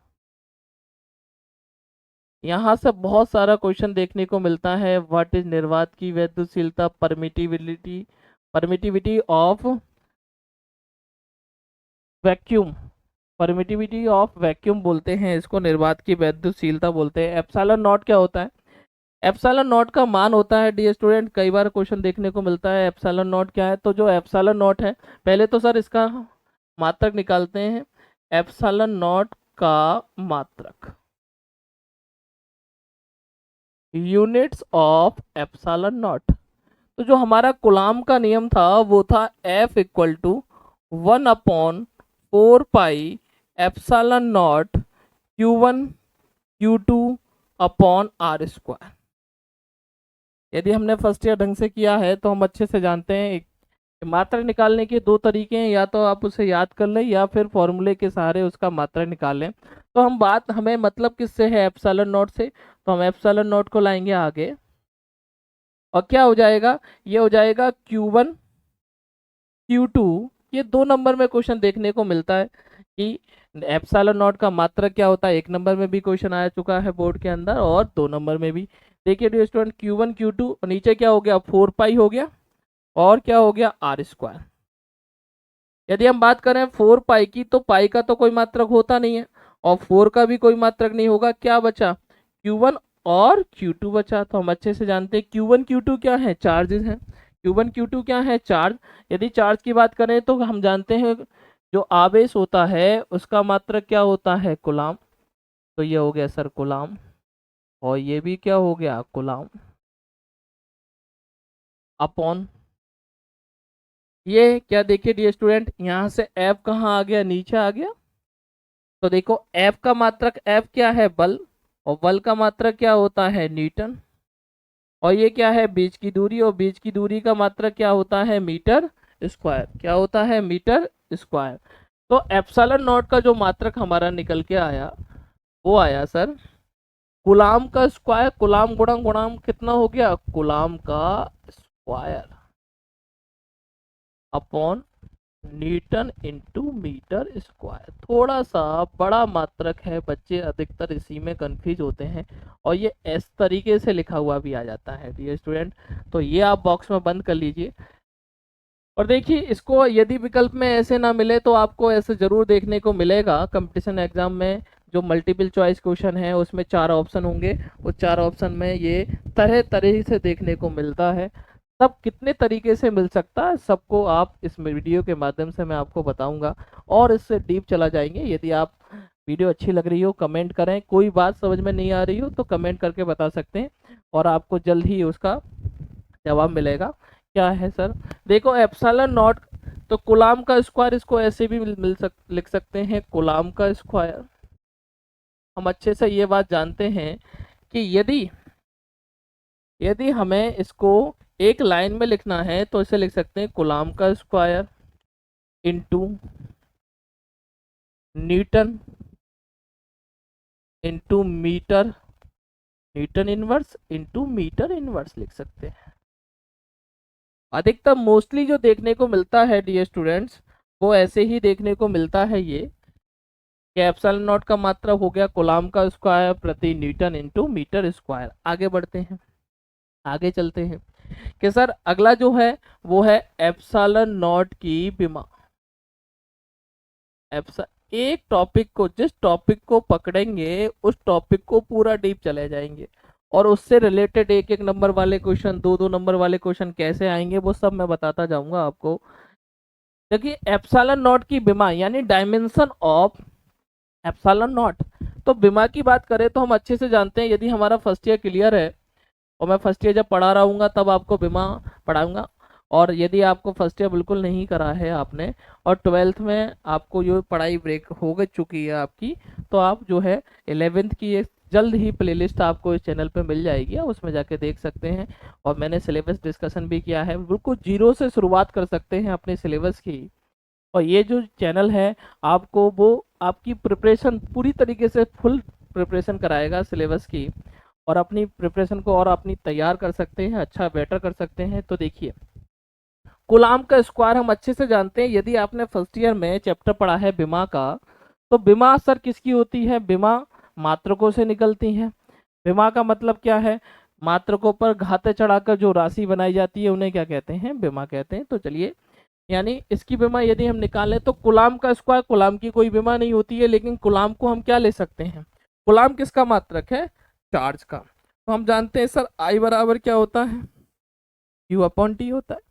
यहाँ से बहुत सारा क्वेश्चन देखने को मिलता है, व्हाट इज निर्वात की वैद्युतशीलता, permittivity, permittivity of vacuum, permittivity of vacuum बोलते हैं इसको, निर्वात की वैद्युतशीलता बोलते हैं। एप्सिलॉन नॉट क्या होता है, एप्सिलॉन नॉट का मान होता है डियर स्टूडेंट, कई बार क्वेश्चन देखने को मिलता है एप्सिलॉन नॉट क्या है। तो जो एप्सिलॉन नॉट है, पहले तो सर इसका मात्रक निकालते हैं, एप्सिलॉन नॉट का मात्रक, यूनिट्स ऑफ एप्सिलॉन नॉट। तो जो हमारा कूलाम का नियम था वो था F equal to 1/4 pi epsilon naught Q1 Q2 upon R square. यदि हमने फर्स्ट ईयर ढंग से किया है तो हम अच्छे से जानते हैं मात्रा निकालने के दो तरीके हैं, या तो आप उसे याद कर लें या फिर फॉर्मूले के सहारे उसका मात्रा निकाल लें। तो हम बात हमें मतलब किससे है, एप्सिलॉन नॉट से, तो हम एप्सिलॉन नॉट को लाएंगे आगे और क्या हो जाएगा, ये हो जाएगा Q1 Q2। ये दो नंबर में क्वेश्चन देखने को मिलता है कि एप्सिलॉन नॉट का मात्रक क्या होता है, एक नंबर में भी क्वेश्चन आ चुका है बोर्ड के अंदर और दो नंबर में भी। देखिए डियर स्टूडेंट Q1 Q2 और नीचे क्या हो गया 4 पाई हो गया और क्या हो गया आर स्क्वायर। यदि हम बात करें 4 पाई की, तो पाई का तो कोई मात्रक होता नहीं है और 4 का भी कोई मात्रक नहीं होगा, क्या बचा Q1 और Q2 बचा। तो हम अच्छे से जानते हैं Q1 Q2 क्या है, चार्जेस हैं। Q1 Q2 क्या है, चार्ज। यदि चार्ज की बात करें तो हम जानते हैं जो आवेश होता है उसका मात्रक क्या होता है, कूलाम। तो ये हो गया सर कूलाम और ये भी क्या हो गया कूलाम अपॉन ये क्या, देखिए डियर स्टूडेंट यहाँ से F कहाँ आ गया, नीचे आ गया। तो देखो F का मात्रक F क्या है, बल, और बल का मात्रक क्या होता है न्यूटन, और ये क्या है बीच की दूरी, और बीच की दूरी का मात्रक क्या होता है मीटर स्क्वायर, क्या होता है मीटर स्क्वायर। तो एप्सिलॉन नॉट का जो मात्रक हमारा निकल के आया वो आया सर कूलाम का स्क्वायर, कूलाम गुणा गुणाम कितना हो गया कूलाम का square upon newton into metre square. थोड़ा सा बड़ा मात्रक है, बच्चे अधिकतर इसी में कंफ्यूज होते हैं और ये इस तरीके से लिखा हुआ भी आ जाता है डियर स्टूडेंट। तो ये आप बॉक्स में बंद कर लीजिए और देखिए इसको, यदि विकल्प में ऐसे ना मिले तो आपको ऐसे जरूर देखने को मिलेगा कंपटीशन एग्जाम में, जो मल्टीपल चॉइस क्वेश्चन है उसमें 4 ऑप्शन होंगे, वो 4 ऑप्शन में ये तरह तरह से देखने को मिलता है। सब कितने तरीके से मिल सकता है सबको आप इस वीडियो के माध्यम से मैं आपको बताऊंगा और इससे डीप चला जाएंगे। यदि आप वीडियो अच्छी लग रही हो कमेंट करें, कोई बात समझ में नहीं आ रही हो तो कमेंट करके बता सकते हैं और आपको जल्द ही उसका जवाब मिलेगा। क्या है सर, देखो एप्सिलॉन नॉट, तो कूलाम का स्क्वायर, इसको ऐसे भी लिख सकते हैं कूलाम का स्क्वायर। हम अच्छे से ये बात जानते हैं कि यदि यदि हमें इसको एक लाइन में लिखना है तो इसे लिख सकते हैं कूलाम का square into newton into metre, newton inverse into metre inverse लिख सकते हैं। अधिकतर मोस्टली जो देखने को मिलता है डियर स्टूडेंट्स, वो ऐसे ही देखने को मिलता है ये कि एप्सिलॉन नॉट का मात्रा हो गया कूलाम का स्क्वायर प्रति न्यूटन इंटू मीटर स्क्वायर। आगे बढ़ते हैं, आगे चलते हैं कि सर अगला जो है वो है एप्सिलॉन नॉट की विमा। एक टॉपिक को, जिस टॉपिक को पकड़ेंगे उस टॉपिक को पूरा डीप चले जाएंगे और उससे रिलेटेड एक एक नंबर वाले क्वेश्चन, दो दो नंबर वाले क्वेश्चन कैसे आएंगे वो सब मैं बताता जाऊंगा आपको। देखिए एप्सिलॉन नॉट की विमा यानी डायमेंशन ऑफ एप्सिलॉन नॉट। तो विमा की बात करें तो हम अच्छे से जानते हैं, यदि हमारा फर्स्ट ईयर क्लियर है और मैं फर्स्ट ईयर जब पढ़ा रहा हूँ तब आपको विमा पढ़ाऊंगा, और यदि आपको फर्स्ट ईयर बिल्कुल नहीं करा है आपने और ट्वेल्थ में आपको जो पढ़ाई ब्रेक हो गई चुकी है आपकी, तो आप जो है 11th की एक जल्द ही प्लेलिस्ट आपको इस चैनल पे मिल जाएगी, आप उसमें जाके देख सकते हैं। और मैंने सिलेबस डिस्कशन भी किया है, बिल्कुल जीरो से शुरुआत कर सकते हैं अपने सिलेबस की। और ये जो चैनल है आपको वो आपकी प्रिपरेशन पूरी तरीके से फुल प्रिपरेशन कराएगा सिलेबस की, और अपनी प्रिपरेशन को और अपनी तैयार कर सकते हैं, अच्छा बेटर कर सकते हैं। तो देखिए कूलाम का स्क्वायर हम अच्छे से जानते हैं, यदि आपने फर्स्ट ईयर में चैप्टर पढ़ा है विमा का, तो विमा सर किसकी होती है, विमा मात्रकों से निकलती है। विमा का मतलब क्या है, मात्रकों पर घाते चढ़ाकर जो राशि बनाई जाती है उन्हें क्या कहते हैं, विमा कहते हैं। तो चलिए यानी इसकी विमा यदि हम निकालें तो कूलाम का स्क्वायर, कूलाम की कोई विमा नहीं होती है, लेकिन कूलाम को हम क्या ले सकते हैं, कूलाम किसका मात्रक है, चार्ज का। तो हम जानते हैं सर आई बराबर क्या होता है, क्यू अपॉन टी होता है।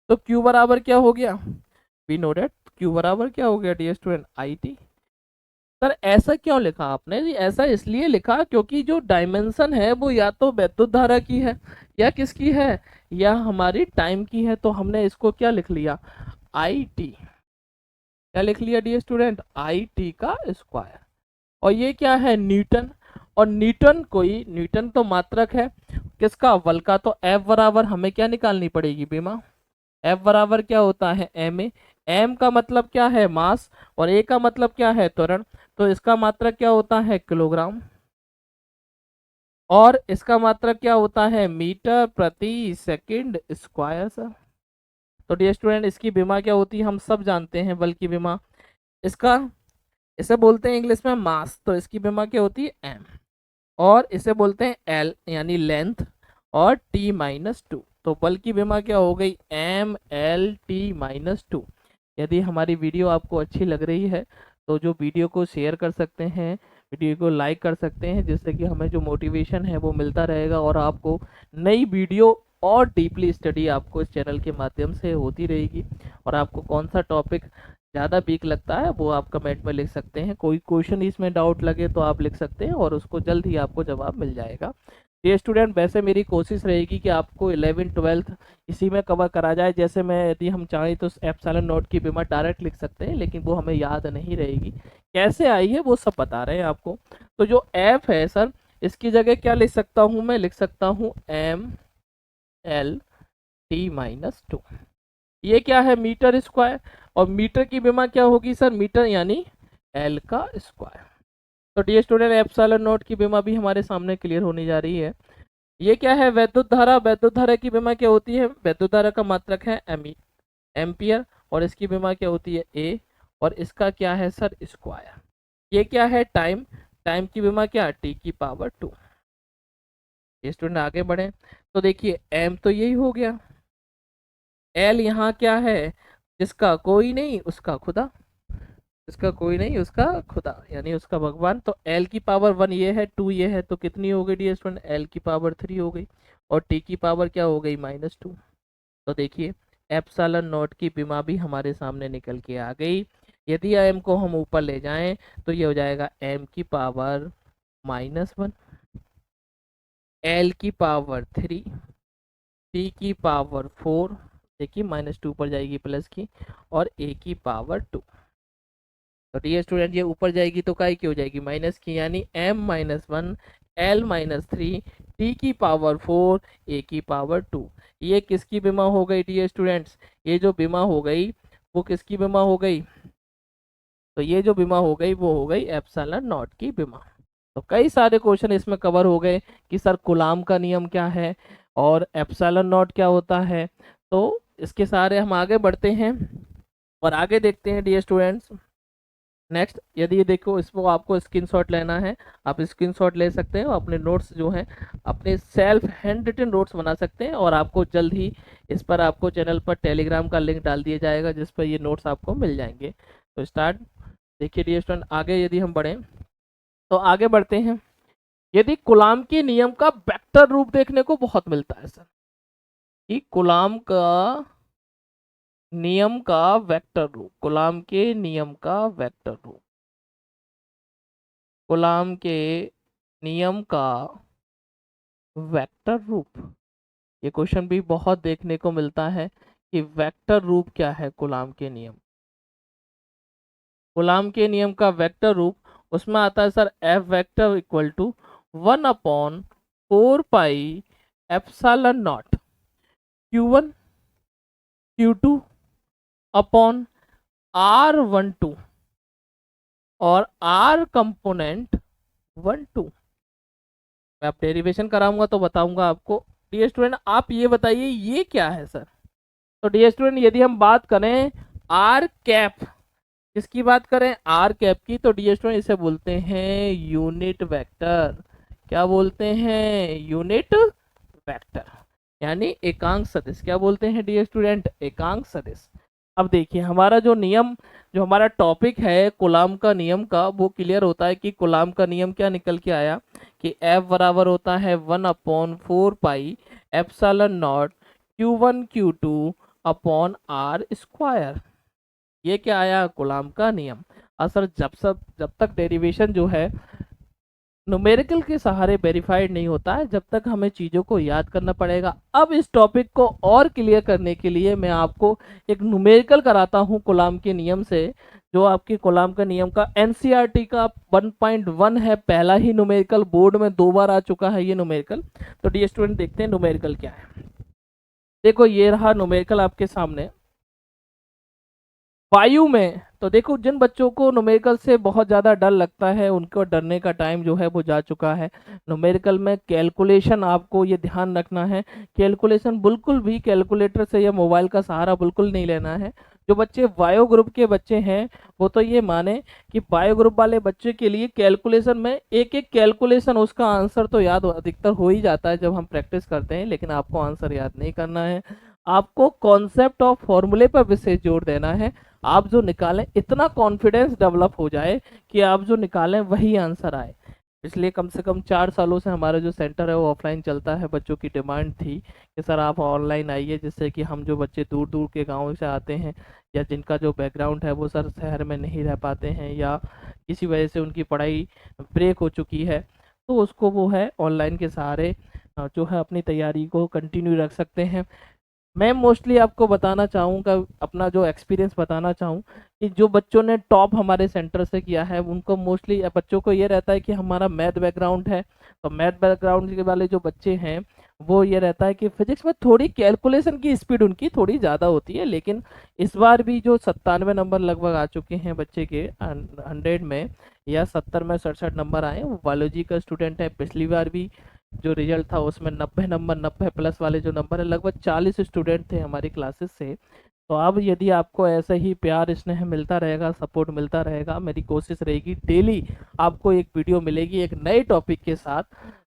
तो क्यू बराबर क्या हो गया, वी नो दैट क्यू बराबर क्या हो गया dear student, I T. Sir ऐसा क्यों लिखा आपने जी, ऐसा इसलिए लिखा क्योंकि जो डायमेंशन है वो या तो विद्युत धारा की है या किसकी है, या हमारी टाइम की है। तो हमने इसको क्या लिख लिया, आई टी। क्या लिख लिया डियर स्टूडेंट, आई टी का स्क्वायर। और ये क्या है, न्यूटन। और न्यूटन तो मात्रक है किसका, बल का। तो एफ बराबर हमें क्या निकालनी पड़ेगी बीमा, एफ बराबर क्या होता है, एम ए। एम का मतलब क्या है, मास, और ए का मतलब क्या है, त्वरण। तो इसका मात्रक क्या होता है, किलोग्राम, और इसका मात्रक क्या होता है, मीटर प्रति सेकंड स्क्वायर सर। तो डियर स्टूडेंट इसकी बीमा क्या होती है हम सब जानते हैं, बल की बीमा। इसका इसे बोलते हैं इंग्लिश में मास, तो इसकी बीमा क्या होती है, एम। और इसे बोलते हैं एल यानी लेंथ, और टी माइनस टू। तो बल की बीमा क्या हो गई, M L T minus two. यदि हमारी वीडियो आपको अच्छी लग रही है तो जो वीडियो को शेयर कर सकते हैं, वीडियो को लाइक कर सकते हैं, जिससे कि हमें जो मोटिवेशन है वो मिलता रहेगा और आपको नई वीडियो और डीपली स्टडी आपको इस चैनल के माध्यम से होती रहेगी। और आपको कौन सा टॉपिक ज़्यादा वीक लगता है वो आप कमेंट में लिख सकते हैं, कोई क्वेश्चन इसमें डाउट लगे तो आप लिख सकते हैं और उसको जल्द ही आपको जवाब मिल जाएगा। ये स्टूडेंट वैसे मेरी कोशिश रहेगी कि आपको 11 12 इसी में कवर करा जाए। जैसे मैं यदि हम चाहें तो एप्सिलॉन नॉट की बीमा डायरेक्ट लिख सकते हैं, लेकिन वो हमें याद नहीं रहेगी कैसे आई है, वो सब बता रहे हैं आपको। तो जो एफ है सर, इसकी जगह क्या लिख सकता हूँ, मैं लिख सकता हूँ M L T minus two. ये क्या है, मीटर स्क्वायर। और मीटर की बीमा क्या होगी सर, मीटर यानी एल का स्क्वायर। तो डियर स्टूडेंट एप्सिलॉन नॉट की बीमा भी हमारे सामने क्लियर होने जा रही है। ये क्या है, वैद्युत धारा। वैद्युत धारा की बीमा क्या होती है, वैद्युत धारा का मात्रक है एम्पियर, और इसकी बीमा क्या होती है, ए। और इसका क्या है सर, स्क्वायर। ये क्या है, टाइम। टाइम की बीमा क्या, टी की पावर 2। ये स्टूडेंट आगे बढ़े तो देखिए एम तो यही हो गया, एल यहाँ क्या है, जिसका कोई नहीं उसका खुदा, इसका कोई नहीं उसका खुदा यानी उसका भगवान। तो एल की पावर 1 ये है, 2 ये है, तो कितनी हो गई डियर स्टूडेंट, एल की पावर 3 हो गई, और टी की पावर क्या हो गई, -2। तो देखिए एप्सिलॉन नॉट की बीमा भी हमारे सामने निकल के आ गई। यदि m को हम ऊपर ले जाएं तो ये हो जाएगा m की पावर -1, l की पावर 3, c की पावर 4, देखिए -2 पर जाएगी प्लस की, और a की पावर 2। तो डियर स्टूडेंट ये ऊपर जाएगी तो काय की हो जाएगी माइनस की, यानी m-1 l-3 t की पावर 4 a की पावर 2। ये किसकी बिमा हो गई डियर स्टूडेंट्स? ये जो बिमा हो गई वो किसकी बिमा हो गई? तो ये जो बिमा हो गई वो हो गई एप्सिलॉन नॉट की बिमा। तो कई सारे क्वेश्चन इसमें कवर हो गए कि सर कूलाम का नियम क्या है और एप्सिलॉन नॉट क्या होता है। तो इसके सारे हम आगे बढ़ते हैं और आगे देखते हैं डियर स्टूडेंट्स। नेक्स्ट, यदि ये देखो इसको आपको स्क्रीनशॉट लेना है, आप स्क्रीनशॉट ले सकते हैं और अपने नोट्स जो हैं अपने सेल्फ हैंड रिटन नोट्स बना सकते हैं, और आपको जल्द ही इस पर आपको चैनल पर टेलीग्राम का लिंक डाल दिया जाएगा जिस पर ये नोट्स आपको मिल जाएंगे। तो स्टार्ट, देखिए डियर स्टूडेंट आगे यदि हम बढ़ें तो आगे बढ़ते हैं। यदि कूलाम के नियम का वेक्टर रूप देखने को बहुत मिलता है सर, कि कूलाम का नियम का वेक्टर रूप, कूलाम के नियम का वेक्टर रूप, कूलाम के नियम का वेक्टर रूप, ये क्वेश्चन भी बहुत देखने को मिलता है कि वेक्टर रूप क्या है कूलाम के नियम। कूलाम के नियम का वेक्टर रूप उसमें आता है sir F vector equal to 1/4 pi epsilon naught Q1 Q2 upon R12 और R कंपोनेंट 1 2। मैं आप डेरिवेशन कराऊंगा तो बताऊंगा आपको। डियर स्टूडेंट आप ये बताइए ये क्या है सर? तो डियर स्टूडेंट यदि हम बात करें आर कैप, किसकी बात करें? आर कैप की, तो डियर स्टूडेंट इसे बोलते हैं यूनिट वेक्टर। क्या बोलते हैं? यूनिट वेक्टर, यानी एकांक सदिश। क्या बोलते हैं डियर स्टूडेंट? एकांक सदिश। अब देखिए हमारा जो नियम, जो हमारा टॉपिक है कूलाम का नियम का, वो क्लियर होता है कि कूलाम का नियम क्या निकल के आया कि F बराबर होता है 1/4 pi epsilon naught Q1 Q2 upon R square. ये क्या आया? कूलाम का नियम। असल जब तक डेरिवेशन जो है न्यूमेरिकल के सहारे वेरीफाइड नहीं होता है, जब तक हमें चीज़ों को याद करना पड़ेगा। अब इस टॉपिक को और क्लियर करने के लिए मैं आपको एक न्यूमेरिकल कराता हूं कूलाम के नियम से, जो आपकी कूलाम का नियम का एनसीईआरटी का 1.1 है। पहला ही न्यूमेरिकल, बोर्ड में 2 बार आ चुका है ये न्यूमेरिकल। तो डी स्टूडेंट देखते हैं न्यूमेरिकल क्या है। देखो ये रहा न्यूमेरिकल आपके सामने। वायु में, तो देखो जिन बच्चों को न्यूमेरिकल से बहुत ज़्यादा डर लगता है उनको डरने का टाइम जो है वो जा चुका है। न्यूमेरिकल में कैलकुलेशन आपको ये ध्यान रखना है, कैलकुलेशन बिल्कुल भी कैलकुलेटर से या मोबाइल का सहारा बिल्कुल नहीं लेना है। जो बच्चे बायो ग्रुप के बच्चे हैं वो तो ये माने कि बायो ग्रुप वाले बच्चे के लिए कैलकुलेशन में एक एक कैलकुलेशन उसका आंसर तो याद अधिकतर हो ही जाता है जब हम प्रैक्टिस करते हैं, लेकिन आपको आंसर याद नहीं करना है, आपको कॉन्सेप्ट ऑफ फॉर्मूले पर विशेष जोर देना है। आप जो निकालें इतना कॉन्फिडेंस डेवलप हो जाए कि आप जो निकालें वही आंसर आए। इसलिए कम से कम 4 सालों से हमारा जो सेंटर है वो ऑफलाइन चलता है। बच्चों की डिमांड थी कि सर आप ऑनलाइन आइए, जिससे कि हम जो बच्चे दूर दूर के गाँव से आते हैं या जिनका जो बैकग्राउंड है वो सर शहर में नहीं रह पाते हैं या किसी वजह से उनकी पढ़ाई ब्रेक हो चुकी है, तो उसको वो है ऑनलाइन के सहारे जो है अपनी तैयारी को कंटिन्यू रख सकते हैं। मैं मोस्टली आपको बताना चाहूँगा, अपना जो एक्सपीरियंस बताना चाहूँ कि जो बच्चों ने टॉप हमारे सेंटर से किया है उनको मोस्टली बच्चों को ये रहता है कि हमारा मैथ बैकग्राउंड है। तो मैथ बैकग्राउंड के वाले जो बच्चे हैं वो ये रहता है कि फिजिक्स में थोड़ी कैलकुलेशन की स्पीड उनकी थोड़ी ज़्यादा होती है। लेकिन इस बार भी जो 97 नंबर लगभग आ चुके हैं बच्चे के 100 में, या 70 में 67 नंबर आए, वो बायोलॉजी का स्टूडेंट है। पिछली बार भी जो रिजल्ट था उसमें 90 नंबर, 90 प्लस वाले जो नंबर है, लगभग 40 स्टूडेंट थे हमारी क्लासेस से। तो अब यदि आपको ऐसे ही प्यार स्नेह मिलता रहेगा, सपोर्ट मिलता रहेगा, मेरी कोशिश रहेगी डेली आपको एक वीडियो मिलेगी एक नए टॉपिक के साथ।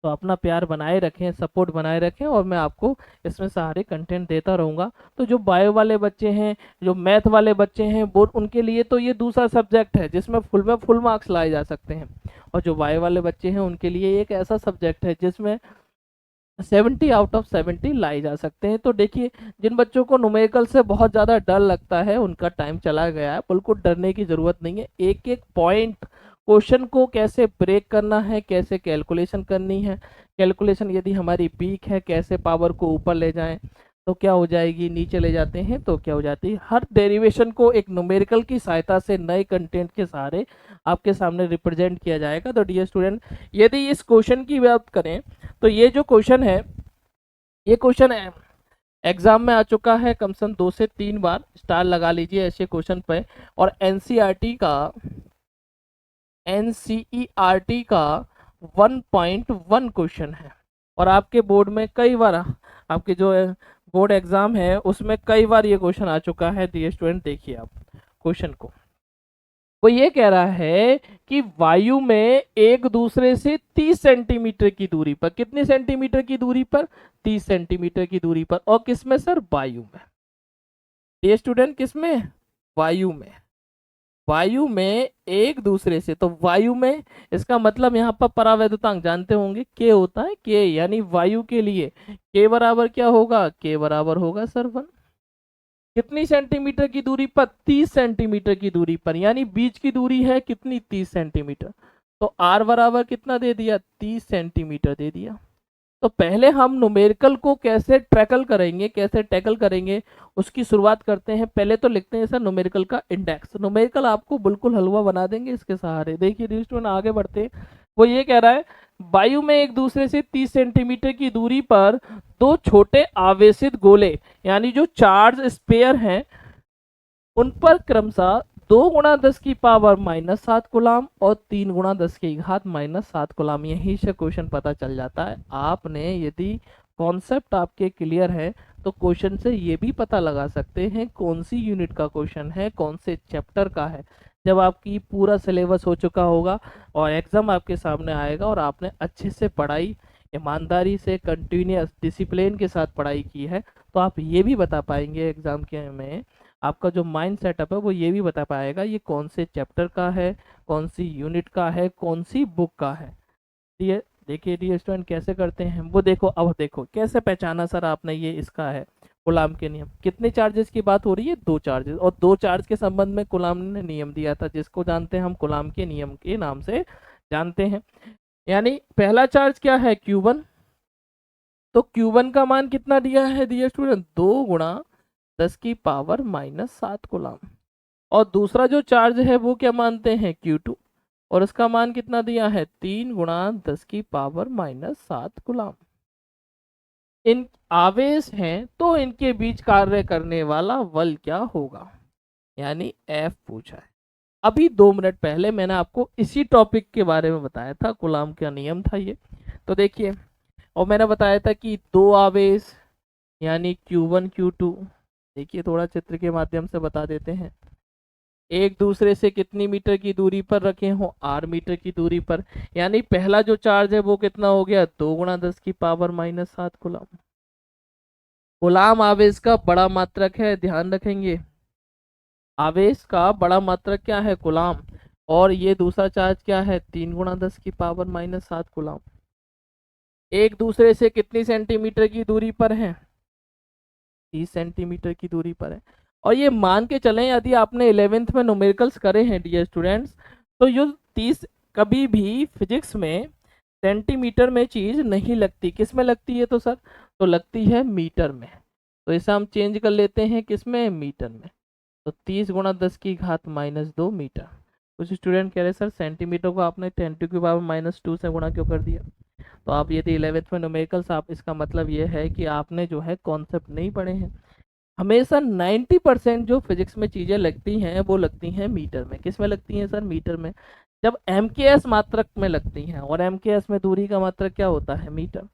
तो अपना प्यार बनाए रखें, सपोर्ट बनाए रखें, और मैं आपको इसमें सारे कंटेंट देता रहूँगा। तो जो बायो वाले बच्चे हैं, जो मैथ वाले बच्चे हैं, वो उनके लिए तो ये दूसरा सब्जेक्ट है जिसमें फुल मार्क्स लाए जा सकते हैं। और जो बायो वाले बच्चे हैं उनके लिए एक ऐसा सब्जेक्ट है जिसमें 70 आउट ऑफ 70 लाए जा सकते हैं। तो देखिए, जिन बच्चों को न्यूमेरिकल से बहुत ज़्यादा डर लगता है उनका टाइम चला गया है, बिल्कुल डरने की ज़रूरत नहीं है। एक एक पॉइंट क्वेश्चन को कैसे ब्रेक करना है, कैसे कैलकुलेशन करनी है, कैलकुलेशन यदि हमारी वीक है कैसे पावर को ऊपर ले जाएं तो क्या हो जाएगी, नीचे ले जाते हैं तो क्या हो जाती है। हर डेरिवेशन को एक न्यूमेरिकल की सहायता से नए कंटेंट के सहारे आपके सामने रिप्रेजेंट किया जाएगा। तो डियर स्टूडेंट, यदि इस क्वेश्चन की बात करें तो ये जो क्वेश्चन है, ये क्वेश्चन एग्जाम में आ चुका है कम से कम 2 से 3 बार, स्टार लगा लीजिए ऐसे क्वेश्चन पे। और एनसीईआरटी का 1.1 क्वेश्चन है। और आपके बोर्ड में कई बार, आपके जो बोर्ड एग्जाम है उसमें कई बार ये क्वेश्चन आ चुका है। डियर स्टूडेंट, देखिए आप क्वेश्चन को, वो ये कह रहा है कि वायु में एक दूसरे से 30 सेंटीमीटर की दूरी पर, कितने सेंटीमीटर की दूरी पर, 30 सेंटीमीटर की दूरी पर, और किसमें सर, वायु में। ये स्टूडेंट किसमें, वायु में। वायु में एक दूसरे से, तो वायु में इसका मतलब यहाँ पर परावैद्युतांक जानते होंगे के होता है, के, यानी वायु के लिए के बराबर क्या होगा, के बराबर होगा सर 1। कितनी सेंटीमीटर की दूरी पर, 30 सेंटीमीटर की दूरी पर, यानी बीच की दूरी है कितनी, 30 सेंटीमीटर। तो आर बराबर कितना दे दिया, 30 सेंटीमीटर दे दिया। तो पहले हम न्यूमेरिकल को कैसे ट्रैकल करेंगे, कैसे टैकल करेंगे, उसकी शुरुआत करते हैं। पहले तो लिखते हैं सर न्यूमेरिकल का इंडेक्स। न्यूमेरिकल आपको बिल्कुल हलवा बना देंगे इसके सहारे। देखिए स्टूडेंट, आगे बढ़ते हैं। वो ये कह रहा है वायु में एक दूसरे से 30 सेंटीमीटर की दूरी पर दो छोटे आवेशित गोले, यानी जो चार्ज स्पेयर हैं, उन पर क्रमशः 2 × 10⁻⁷ गुलाम और 3 × 10⁻⁷ गुलाम, यहीं से क्वेश्चन पता चल जाता है। आपने यदि कॉन्सेप्ट आपके क्लियर है तो क्वेश्चन से ये भी पता लगा सकते हैं कौन सी यूनिट का क्वेश्चन है, कौन से चैप्टर का है। जब आपकी पूरा सिलेबस हो चुका होगा और एग्जाम आपके सामने आएगा और आपने अच्छे से पढ़ाई, ईमानदारी से, कंटिन्यूस डिसिप्लिन के साथ पढ़ाई की है, तो आप ये भी बता पाएंगे एग्जाम के में, आपका जो माइंड सेटअप है वो ये भी बता पाएगा ये कौन से चैप्टर का है, कौन सी यूनिट का है, कौन सी बुक का है। ये देखिए डियर स्टूडेंट कैसे करते हैं वो देखो। अब देखो कैसे पहचाना सर आपने, ये इसका है कूलाम के नियम। कितने चार्जेस की बात हो रही है, 2 चार्जेस, और 2 चार्ज के संबंध में कूलाम ने नियम दिया था जिसको जानते हैं हम कूलाम के नियम के नाम से जानते हैं। यानी पहला चार्ज क्या है, Q1। तो Q1 का मान कितना दिया है डियर स्टूडेंट, 2 × 10⁻⁷ कूलाम। और दूसरा जो चार्ज है वो क्या मानते हैं, Q2, और इसका मान कितना दिया है, 3 × 10⁻⁷ कूलाम। इन आवेश हैं तो इनके बीच कार्य करने वाला बल क्या होगा, यानी F पूछा है। अभी 2 मिनट पहले मैंने आपको इसी टॉपिक के बारे में बताया था, कूलाम का नियम था ये। तो देखिए, और मैंने बताया था कि 2 आवेश यानी Q1 Q2, देखिए थोड़ा चित्र के माध्यम से बता देते हैं, एक दूसरे से कितनी मीटर की दूरी पर रखे हो, r मीटर की दूरी पर। यानी पहला जो चार्ज है वो कितना हो गया, 2 × 10⁻⁷ कूलाम। कूलाम आवेश का बड़ा मात्रक है, ध्यान रखेंगे, आवेश का बड़ा मात्रक क्या है, कूलाम। और ये दूसरा चार्ज क्या है, 3 × 10⁻⁷ कूलाम। एक दूसरे से कितनी सेंटीमीटर की दूरी पर है, 30 सेंटीमीटर की दूरी पर है। और ये मान के चलें, यदि आपने 11th में न्यूमेरिकल्स करे हैं डियर स्टूडेंट्स, तो ये 30 कभी भी फिजिक्स में सेंटीमीटर में चीज नहीं लगती, किस में लगती है, तो सर तो लगती है मीटर में। तो इसे हम चेंज कर लेते हैं किस में, मीटर में। तो 30 × 10⁻² मीटर। कुछ स्टूडेंट कह रहे सर सेंटीमीटर को आपने 10⁻⁻² से गुणा क्यों कर दिया। तो आप यदि 11th में न्यूमेरिकल्स, आप इसका मतलब ये है कि आपने जो है कॉन्सेप्ट नहीं पढ़े हैं। हमेशा 90% जो फिजिक्स में चीजें लगती हैं वो लगती हैं मीटर में। किस में लगती हैं सर, मीटर में। जब MKS मात्रक में लगती हैं, और MKS में दूरी का मात्रक क्या होता है, मीटर।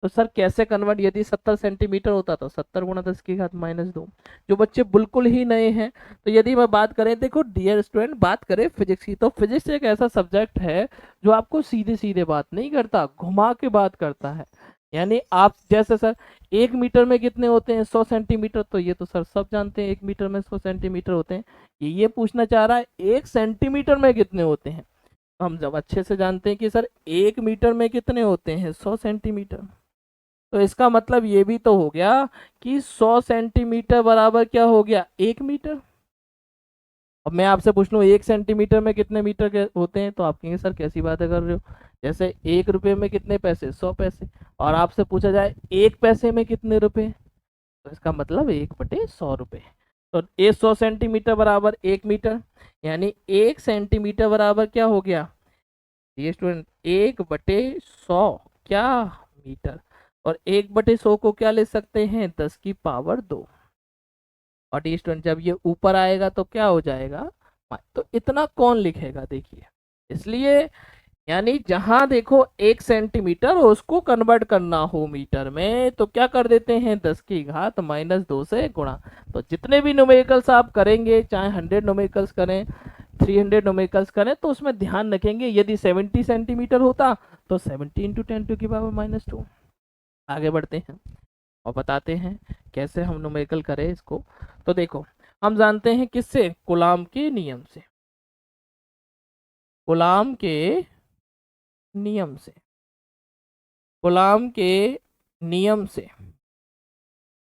तो सर कैसे कन्वर्ट, यदि 70 सेंटीमीटर होता तो 70 × 10⁻²। जो बच्चे बिल्कुल ही नए हैं, तो यदि मैं बात करें, देखो डियर स्टूडेंट, बात करें फिजिक्स की, तो फिजिक्स एक ऐसा सब्जेक्ट है जो आपको सीधे सीधे बात नहीं करता, घुमा के बात करता है। यानी आप जैसे सर 1 मीटर में कितने होते हैं, 100 सेंटीमीटर, तो ये तो सर सब जानते हैं 1 मीटर में 100 सेंटीमीटर होते हैं। ये पूछना चाह रहा है 1 सेंटीमीटर में कितने होते हैं। हम जब अच्छे से जानते हैं कि सर 1 मीटर में कितने होते हैं, 100 सेंटीमीटर। तो इसका मतलब ये भी तो हो गया कि 100 सेंटीमीटर बराबर क्या हो गया 1 मीटर। अब मैं आपसे पूछ लूँ 1 सेंटीमीटर में कितने मीटर के होते हैं, तो आप कहेंगे सर कैसी बातें कर रहे हो, जैसे 1 रुपये में कितने पैसे 100 पैसे, और आपसे पूछा जाए 1 पैसे में कितने रुपए, तो इसका मतलब 1/100 रुपये। तो 100 सेंटीमीटर बराबर 1 मीटर, यानी 1 सेंटीमीटर बराबर क्या हो गया ये स्टूडेंट 1/100 क्या मीटर। और 1/100 को क्या ले सकते हैं 10 की पावर 2। और डी स्टूडेंट जब ये ऊपर आएगा तो क्या हो जाएगा, तो इतना कौन लिखेगा देखिए। इसलिए यानी जहां देखो 1 सेंटीमीटर उसको कन्वर्ट करना हो मीटर में तो क्या कर देते हैं 10 की घात -2 से गुणा। तो जितने भी न्यूमेरिकल्स आप करेंगे चाहे 100 न्यूमेरिकल्स करें 300 न्यूमेरिकल्स करें तो उसमें ध्यान रखेंगे यदि 70 सेंटीमीटर होता तो 70 इंटू 10 टू की पावर -2। आगे बढ़ते हैं और बताते हैं कैसे हम न्यूमेरिकल करें इसको। तो देखो हम जानते हैं किससे, कूलाम के नियम से, कूलाम के नियम से, कूलाम के नियम से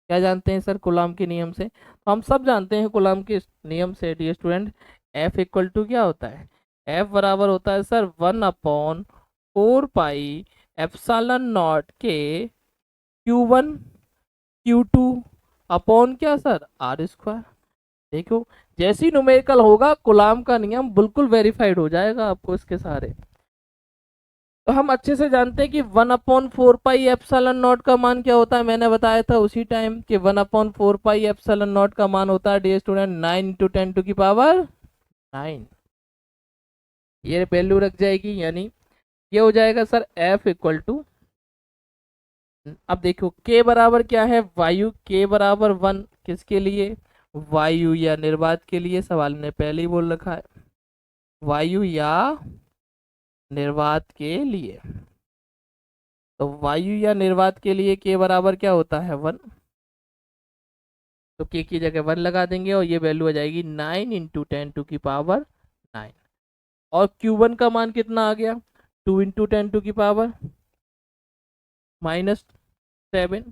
क्या जानते हैं सर कूलाम के नियम से, तो हम सब जानते हैं कूलाम के नियम से dear student F equal to क्या होता है, F बराबर होता है सर 1/4 पाई एप्सिलॉन नॉट के Q1 Q2 अपॉन क्या सर R²। देखो जैसी न्यूमेरिकल होगा कूलाम का नियम बिल्कुल वेरीफाइड हो जाएगा आपको इसके सहारे। तो हम अच्छे से जानते हैं कि 1/4 पाई एप्सिलॉन नॉट का मान क्या होता है, मैंने बताया था उसी टाइम कि 1/4 पाई एप्सिलॉन नॉट का मान होता है डियर स्टूडेंट 9 × 10⁹ ये वैल्यू रख जाएगी, यानी ये हो जाएगा सर F इक्वल टू, अब देखो K बराबर क्या है वायु, K बराबर 1 किसके लिए, वायु या निर्वात के लिए, सवाल ने पहले ही बोल रखा है वायु या निर्वात के लिए। तो वायु या निर्वात के लिए K बराबर क्या होता है 1, तो K की जगह 1 लगा देंगे और ये वैल्यू आ जाएगी 9 × 10⁹ और Q1 का मान कितना आ गया 2 × 10⁻⁻7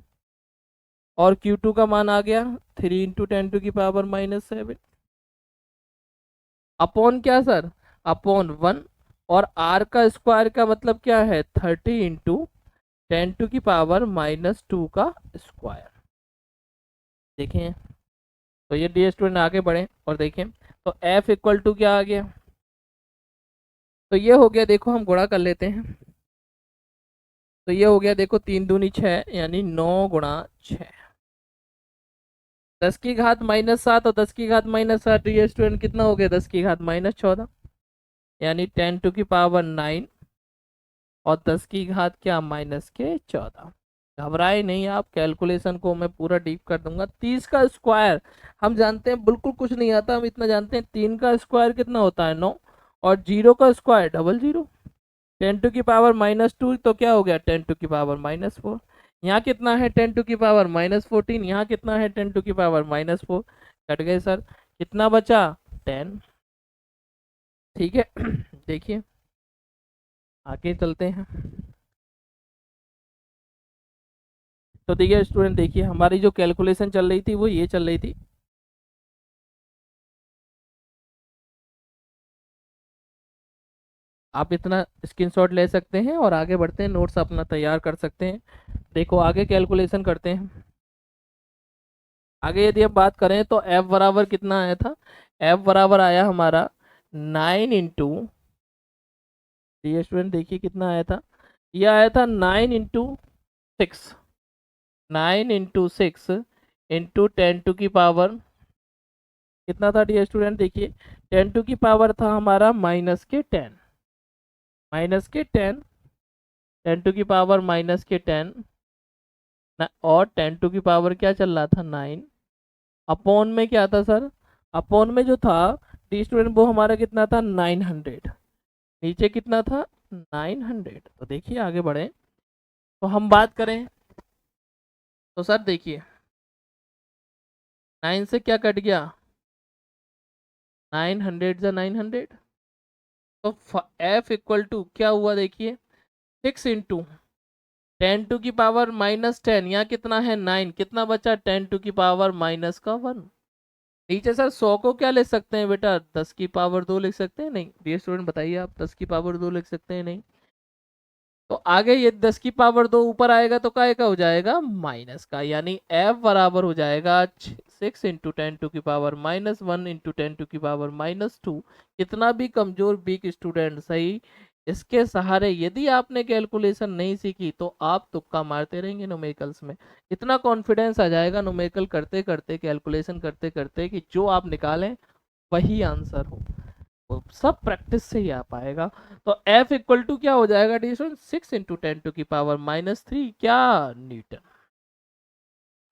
और Q2 का मान आ गया 3 × 10⁻⁻7 अपॉन क्या सर अपॉन 1, और R का स्क्वायर का मतलब क्या है 30 × 10⁻⁻2 का स्क्वायर। देखें तो ये डी स्टूडेंट आगे बढ़े और देखें तो F इक्वल टू क्या आ गया, तो ये हो गया देखो हम गुणा कर लेते हैं, तो ये हो गया देखो 3 दूनी 6 यानी 9 × 6, 10 की घात -7 और 10 की घात -7 ये स्टूडेंट कितना हो गया 10 की घात -14 यानी 10⁻9 और 10 की घात क्या -14। घबराए नहीं आप, कैलकुलेशन को मैं पूरा डीप कर दूंगा। 30 का स्क्वायर हम जानते हैं बिल्कुल कुछ नहीं आता, हम इतना जानते हैं 3 का स्क्वायर कितना होता है 9 और 0 का स्क्वायर 00, 10⁻2 तो क्या हो गया 10⁻4, यहाँ कितना है 10⁻14, यहाँ कितना है 10⁻4, कट गए सर, कितना बचा 10। ठीक है देखिए आगे चलते हैं। तो देखिए स्टूडेंट देखिए हमारी जो कैलकुलेशन चल रही थी वो ये चल रही थी, आप इतना स्क्रीनशॉट ले सकते हैं और आगे बढ़ते हैं, नोट्स अपना तैयार कर सकते हैं। देखो आगे कैलकुलेशन करते हैं। आगे यदि हम बात करें तो F बराबर कितना आया था, F बराबर आया हमारा 9 इंटू, ये स्टूडेंट देखिए कितना आया था, ये आया था 9 × 6, 9 × 6 इंटू 10⁻, कितना था डियर स्टूडेंट देखिए 10⁻ था हमारा -10, -10, 10⁻-10 और 10⁻ क्या चल रहा था 9, अपॉन में क्या था सर, अपॉन में जो था डी स्टूडेंट वो हमारा कितना था 900, नीचे कितना था 900। तो देखिए आगे बढ़े तो हम बात करें तो सर देखिए 9 से क्या कट गया 900 × 900, तो F इक्वल टू क्या हुआ देखिए 6 इंटू 10⁻⁻10, यहाँ कितना है 9, कितना बचा 10⁻⁻1। नीचे सर 100 को क्या लिख सकते हैं बेटा, 10⁻2 लिख सकते हैं, नहीं डियर स्टूडेंट बताइए आप, 10⁻2 लिख सकते हैं नहीं। तो आगे ये 10⁻2 ऊपर आएगा तो काय का हो जाएगा, माइनस का, यानी f बराबर हो जाएगा 6 इंटू 10⁻⁻1 इंटू 10⁻2। कितना भी कमजोर वीक स्टूडेंट सही, इसके सहारे यदि आपने कैलकुलेशन नहीं सीखी तो आप तुक्का मारते रहेंगे न्यूमेरिकल्स में। इतना कॉन्फिडेंस आ जाएगा न्यूमेरिकल करते करते, कैलकुलेशन करते करते, कि जो आप निकालें वही आंसर हो। वो सब प्रैक्टिस से ही आ पाएगा। तो F इक्वल टू क्या हो जाएगा डी स्टूडेंट, 6 इंटू 10⁻³ क्या, न्यूटन।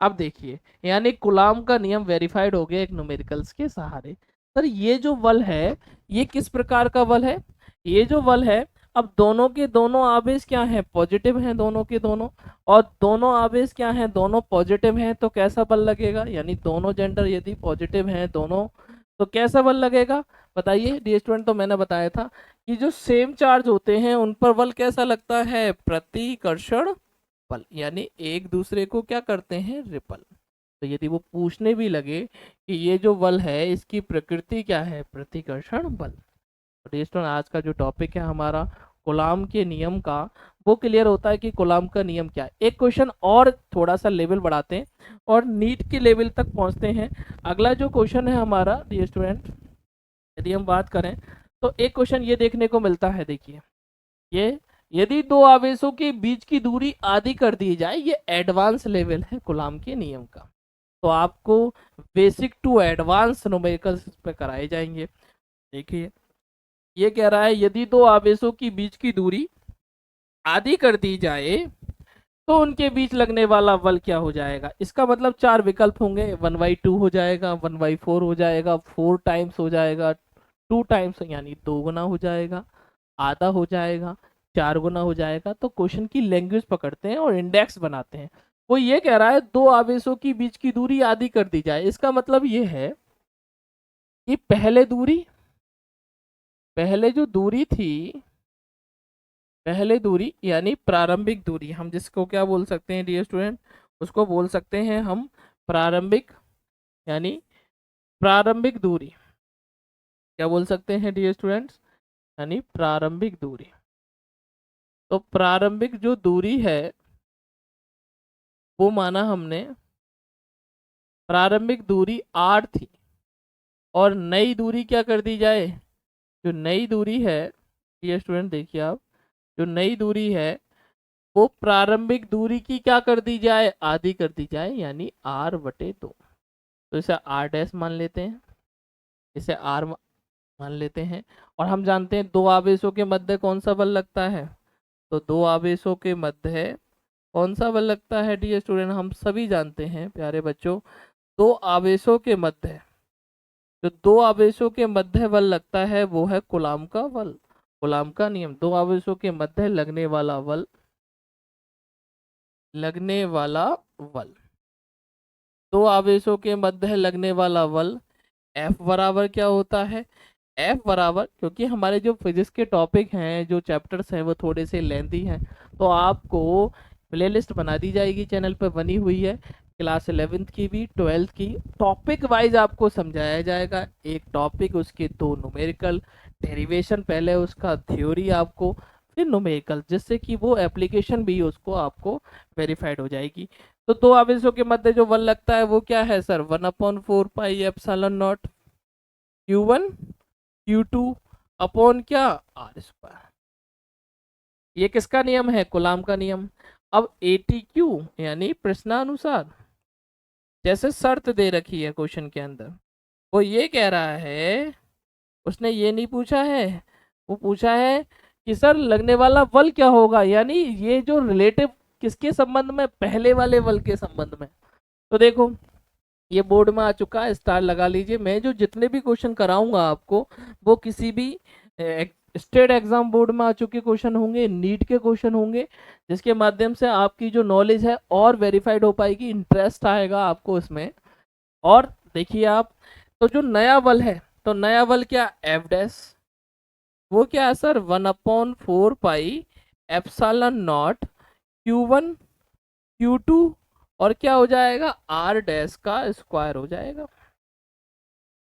अब देखिए, यानी कूलाम का नियम वेरीफाइड हो गया एक न्यूमेरिकल्स के सहारे। सर ये जो बल है ये किस प्रकार का बल है, ये जो बल है, अब दोनों के दोनों आवेश क्या हैं, पॉजिटिव हैं दोनों के दोनों, और दोनों आवेश क्या हैं, दोनों पॉजिटिव हैं, तो कैसा बल लगेगा, यानी दोनों जेंडर यदि पॉजिटिव हैं दोनों, तो कैसा बल लगेगा बताइए डी स्टूडेंट। तो मैंने बताया था कि जो सेम चार्ज होते हैं उन पर बल कैसा लगता है, प्रतिकर्षण बल, यानी एक दूसरे को क्या करते हैं, रिपल। तो यदि वो पूछने भी लगे कि ये जो बल है इसकी प्रकृति क्या है, प्रतिकर्षण बल। तो स्टूडेंट आज का जो टॉपिक है हमारा कूलाम के नियम का, वो क्लियर होता है कि कूलाम का नियम क्या है। एक क्वेश्चन और थोड़ा सा लेवल बढ़ाते हैं और नीट के लेवल तक पहुंचते हैं। अगला जो क्वेश्चन है हमारा डी स्टूडेंट, यदि हम बात करें तो एक क्वेश्चन ये देखने को मिलता है, देखिए ये, यदि दो आवेशों के बीच की दूरी आधी कर दी जाए, ये एडवांस लेवल है कूलाम के नियम का। तो आपको बेसिक टू एडवांस न्यूमेरिकल्स पे कराए जाएंगे। देखिए ये कह रहा है यदि दो आवेशों की बीच की दूरी आधी कर दी जाए तो उनके बीच लगने वाला बल क्या हो जाएगा। इसका मतलब चार विकल्प होंगे, 1/2 हो जाएगा, 1/4 हो जाएगा, 4 टाइम्स हो जाएगा, 2 टाइम्स यानी 2 गुना हो जाएगा, आधा हो जाएगा, 4 गुना हो जाएगा। तो क्वेश्चन की लैंग्वेज पकड़ते हैं और इंडेक्स बनाते हैं। वो ये कह रहा है दो आवेशों की बीच की दूरी आधी कर दी जाए, इसका मतलब ये है कि पहले जो दूरी थी, पहले दूरी यानी प्रारंभिक दूरी, हम जिसको क्या बोल सकते हैं डियर स्टूडेंट, उसको बोल सकते हैं हम प्रारंभिक, यानी प्रारंभिक दूरी, क्या बोल सकते हैं डियर स्टूडेंट्स, यानी प्रारंभिक दूरी। तो प्रारंभिक जो दूरी है वो माना हमने, प्रारंभिक दूरी 8 थी और नई दूरी क्या कर दी जाए, जो नई दूरी है डियर स्टूडेंट देखिए आप, जो नई दूरी है वो प्रारंभिक दूरी की क्या कर दी जाए, आधी कर दी जाए, यानी r/2। तो इसे r' मान लेते हैं, इसे r मान लेते हैं। और हम जानते हैं दो आवेशों के मध्य कौन सा बल लगता है, तो दो आवेशों के मध्य कौन सा बल लगता है डियर स्टूडेंट, हम सभी जानते हैं प्यारे बच्चों, दो आवेशों के मध्य, जो दो आवेशों के मध्य बल लगता है वो है कूलाम का बल। कूलाम का नियम, दो आवेशों के मध्य लगने वाला बल, लगने वाला बल, दो आवेशों के मध्य लगने वाला बल F बराबर क्या होता है, F बराबर, क्योंकि हमारे जो फिजिक्स के टॉपिक हैं, जो चैप्टर्स हैं वो थोड़े से लेंथी हैं, तो आपको प्लेलिस्ट बना दी जाएगी चैनल पर, बनी हुई है, क्लास 11th की भी 12th की, टॉपिक वाइज आपको समझाया जाएगा। एक टॉपिक उसके दो न्यूमेरिकल डेरिवेशन, पहले उसका थ्योरी आपको, फिर न्यूमेरिकल, जिससे कि वो एप्लीकेशन भी उसको आपको वेरीफाइड हो जाएगी। तो दो आवेशों के मध्य जो बल लगता है वो क्या है सर, 1/4πε0 Q1 Q2 अपॉन क्या, r²। ये किसका नियम है, कूलाम का नियम। अब ATQ यानी प्रश्नानुसार, जैसे शर्त दे रखी है क्वेश्चन के अंदर, वो ये कह रहा है, उसने ये नहीं पूछा है, वो पूछा है कि सर लगने वाला बल क्या होगा, यानी ये जो रिलेटिव किसके संबंध में, पहले वाले बल के संबंध में। तो देखो ये बोर्ड में आ चुका है, स्टार लगा लीजिए। मैं जो जितने भी क्वेश्चन कराऊंगा आपको वो किसी भी स्टेट एग्जाम बोर्ड में आ चुके क्वेश्चन होंगे, नीट के क्वेश्चन होंगे, जिसके माध्यम से आपकी जो नॉलेज है और वेरीफाइड हो पाएगी, इंटरेस्ट आएगा आपको इसमें। और देखिए आप, तो जो नया बल है, तो नया बल क्या, F', वो क्या है सर, 1/4πε0 Q1 Q2 और क्या हो जाएगा, आर डैश का स्क्वायर हो जाएगा।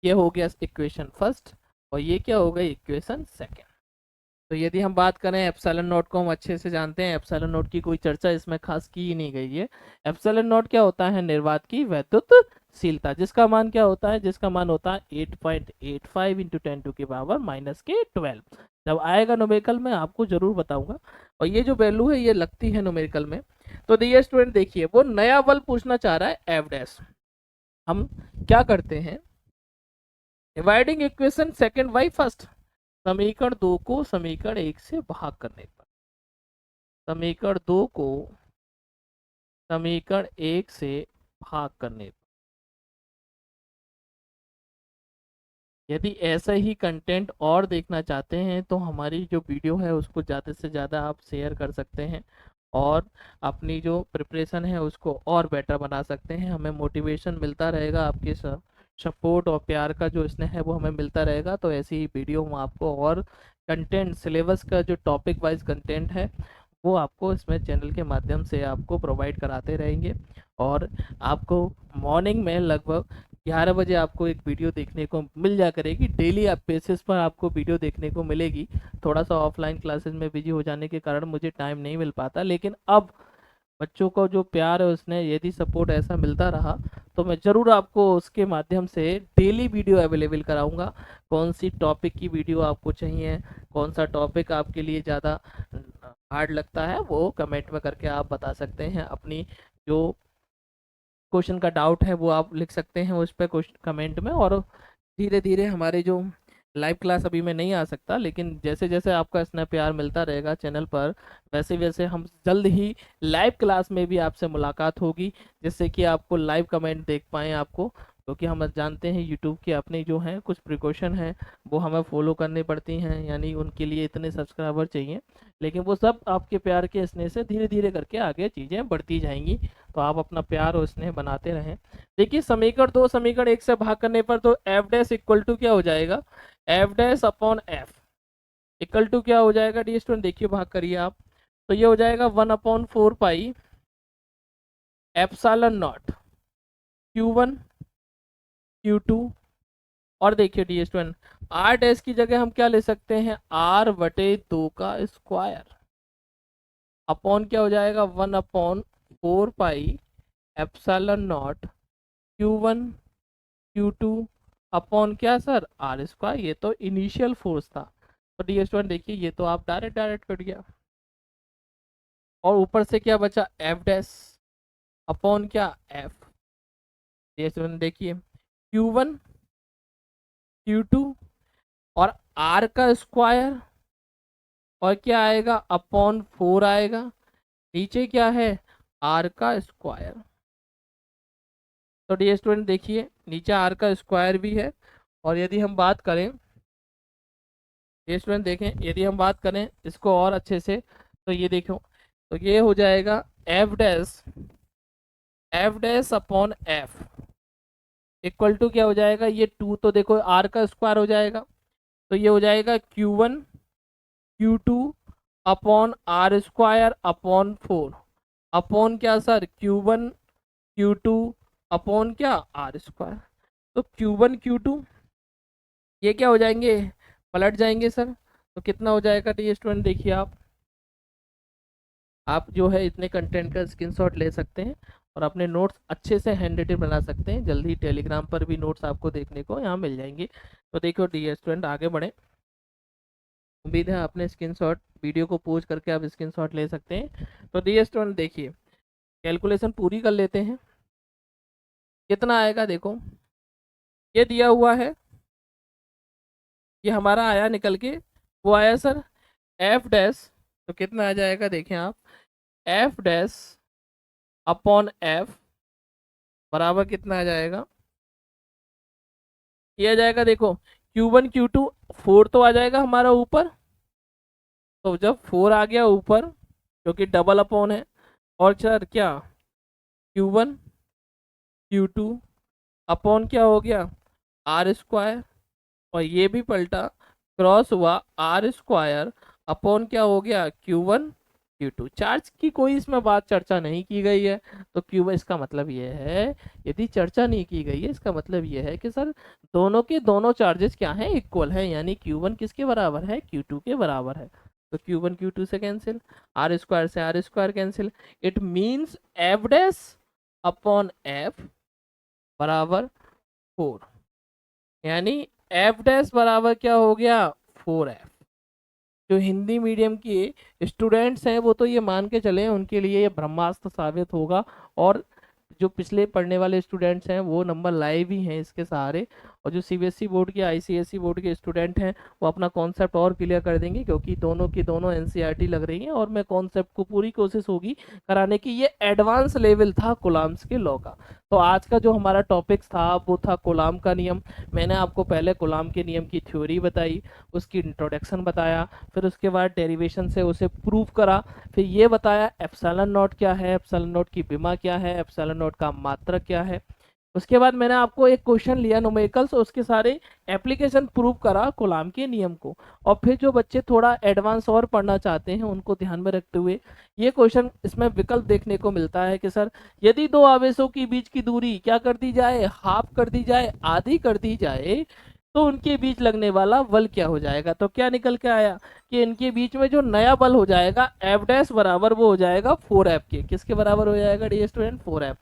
ये हो गया इक्वेशन फर्स्ट और ये क्या हो गई इक्वेशन सेकेंड। तो यदि हम बात करें एप्सिलॉन नॉट को, हम अच्छे से जानते हैं एप्सिलॉन नॉट की कोई चर्चा इसमें खास की ही नहीं गई है। एप्सिलॉन नॉट क्या होता है, निर्वात की वैद्युतशीलता, जिसका मान क्या होता है, जिसका मान होता है 8.85 इंटू 10⁻⁻12। जब आएगा न्यूमेरिकल में आपको जरूर बताऊंगा। और ये जो वैल्यू है ये लगती है न्यूमेरिकल में। तो देखिए स्टूडेंट, देखिए वो नया बल पूछना चाह रहा है एफ डैश। हम क्या करते हैं, dividing equation second by first. समीकरण 2 को समीकरण 1 से भाग करने पर, समीकरण 2 को समीकरण 1 से भाग करने पर, यदि ऐसा ही कंटेंट और देखना चाहते हैं तो हमारी जो वीडियो है उसको ज़्यादा से ज़्यादा आप शेयर कर सकते हैं और अपनी जो प्रिपरेशन है उसको और बेटर बना सकते हैं। हमें मोटिवेशन मिलता रहेगा, आपके सपोर्ट और प्यार का जो स्नेह है वो हमें मिलता रहेगा। तो ऐसी ही वीडियो हम आपको और कंटेंट सिलेबस का जो टॉपिक वाइज कंटेंट है वो आपको इसमें चैनल के माध्यम से आपको प्रोवाइड कराते रहेंगे। और आपको मॉर्निंग में लगभग 11 बजे आपको एक वीडियो देखने को मिल जा करेगी। डेली आप बेसिस पर आपको वीडियो देखने को मिलेगी। थोड़ा सा ऑफलाइन क्लासेस में बिजी हो जाने के कारण मुझे टाइम नहीं मिल पाता, लेकिन अब बच्चों को जो प्यार है उसने यदि सपोर्ट ऐसा मिलता रहा तो मैं ज़रूर आपको उसके माध्यम से डेली वीडियो अवेलेबल कराऊंगा। कौन सी टॉपिक की वीडियो आपको चाहिए, कौन सा टॉपिक आपके लिए ज़्यादा हार्ड लगता है, वो कमेंट में करके आप बता सकते हैं। अपनी जो क्वेश्चन का डाउट है वो आप लिख सकते हैं उस पर क्वेश्चन कमेंट में। और धीरे धीरे हमारे जो लाइव क्लास अभी मैं नहीं आ सकता, लेकिन जैसे जैसे आपका इतना प्यार मिलता रहेगा चैनल पर वैसे वैसे हम जल्द ही लाइव क्लास में भी आपसे मुलाकात होगी, जिससे कि आपको लाइव कमेंट देख पाएँ आपको। क्योंकि हम जानते हैं यूट्यूब के अपने जो हैं कुछ प्रिकॉशन हैं वो हमें फॉलो करनी पड़ती हैं, यानी उनके लिए इतने सब्सक्राइबर चाहिए, लेकिन वो सब आपके प्यार के स्नेह से धीरे धीरे करके आगे चीज़ें बढ़ती जाएंगी। तो आप अपना प्यार और स्नेह बनाते रहें। देखिए समीकरण 2 समीकरण 1 से भाग करने पर तो एफ डैश इक्वल टू क्या हो जाएगा, F dash upon F equal to क्या हो जाएगा डी स्टूडेंट, देखिए भाग करिए आप। तो ये हो जाएगा 1/4 pi epsilon naught Q1 Q2। और देखिए डी स्टूडेंट, आर डैश की जगह हम क्या ले सकते हैं, r/2 का स्क्वायर अपॉन क्या हो जाएगा 1/4 pi epsilon naught Q1 Q2 upon क्या सर, आर स्क्वायर। ये तो इनिशियल फोर्स था। तो डी स्टूडेंट देखिए ये तो आप डायरेक्ट डायरेक्ट कट गया। और ऊपर से क्या बचा, एफ डैश अपॉन क्या एफ। डी स्टूडेंट देखिए Q1 Q2 और आर का स्क्वायर और क्या आएगा अपॉन 4 आएगा, नीचे क्या है आर का स्क्वायर। तो डी स्टूडेंट देखिए नीचे आर का स्क्वायर भी है। और यदि हम बात करें, ये स्टूडेंट देखें यदि हम बात करें इसको और अच्छे से, तो ये देखो तो ये हो जाएगा F dash upon F equal to क्या हो जाएगा, ये 2 तो देखो आर का स्क्वायर हो जाएगा, तो ये हो जाएगा Q1 Q2 upon R square upon 4 upon क्या सर Q1 Q2 अपॉन क्या आर स्क्वायर। तो Q1 Q2 ये क्या हो जाएंगे, पलट जाएंगे सर। तो कितना हो जाएगा डी स्टूडेंट, देखिए आप जो है इतने कंटेंट का स्क्रीनशॉट ले सकते हैं और अपने नोट्स अच्छे से हैंड रिटन बना सकते हैं। जल्दी टेलीग्राम पर भी नोट्स आपको देखने को यहाँ मिल जाएंगे। तो देखो डी स्टूडेंट आगे बढ़े, उम्मीद है आपने स्क्रीनशॉट वीडियो को पोज करके आप स्क्रीनशॉट ले सकते हैं। तो डी स्टूडेंट देखिए कैलकुलेशन पूरी कर लेते हैं, कितना आएगा देखो, ये दिया हुआ है, ये हमारा आया निकल के, वो आया सर एफ डैश। तो कितना आ जाएगा देखें आप, एफ डैश अपॉन एफ बराबर कितना आ जाएगा, ये आ जाएगा देखो Q1 Q2 4 तो आ जाएगा हमारा ऊपर। तो जब 4 आ गया ऊपर क्योंकि डबल अपॉन है, और सर क्या Q1 Q2 अपॉन क्या हो गया आर स्क्वायर, और ये भी पलटा क्रॉस हुआ आर स्क्वायर अपॉन क्या हो गया Q1 Q2। चार्ज की कोई इसमें बात चर्चा नहीं की गई है, तो Q1 इसका मतलब ये है, यदि चर्चा नहीं की गई है इसका मतलब ये है कि सर दोनों के दोनों चार्जेस क्या हैं, इक्वल है, यानी Q1 किसके बराबर है, Q2 के बराबर है। तो Q1 Q2 से कैंसिल, आर स्क्वायर से R square cancel, it means F dash upon F बराबर 4, यानी एफ डैश बराबर क्या हो गया, 4f। जो हिंदी मीडियम के स्टूडेंट्स हैं वो तो ये मान के चले उनके लिए ये ब्रह्मास्त्र साबित होगा, और जो पिछले पढ़ने वाले स्टूडेंट्स हैं वो नंबर लाए भी हैं इसके सहारे, और जो सीबीएसई बोर्ड के आईसीएसई बोर्ड के स्टूडेंट हैं वो अपना कॉन्सेप्ट और क्लियर कर देंगे, क्योंकि दोनों की दोनों एनसीईआरटी लग रही हैं, और मैं कॉन्सेप्ट को पूरी कोशिश होगी कराने की। ये एडवांस लेवल था कूलाम्स के लॉ का। तो आज का जो हमारा टॉपिक्स था वो था कूलाम का नियम। मैंने आपको पहले कूलाम के नियम की थ्योरी बताई, उसकी इंट्रोडक्शन बताया, फिर उसके बाद डेरिवेशन से उसे प्रूव करा, फिर ये बताया एप्सिलॉन नॉट क्या है, एप्सिलॉन नॉट की विमा क्या है, एप्सिलॉन नॉट का मात्रक क्या है। उसके बाद मैंने आपको एक क्वेश्चन लिया न्यूमेरिकल्स, उसके सारे एप्लीकेशन प्रूव करा कूलाम के नियम को। और फिर जो बच्चे थोड़ा एडवांस और पढ़ना चाहते हैं उनको ध्यान में रखते हुए ये क्वेश्चन इसमें विकल्प देखने को मिलता है कि सर यदि दो आवेशों के बीच की दूरी क्या कर दी जाए, हाफ कर दी जाए, आधी कर दी जाए, तो उनके बीच लगने वाला बल क्या हो जाएगा। तो क्या निकल के आया कि इनके बीच में जो नया बल हो जाएगा एफ डैश बराबर वो हो जाएगा 4f के। किसके बराबर हो जाएगा डियर स्टूडेंट, 4f।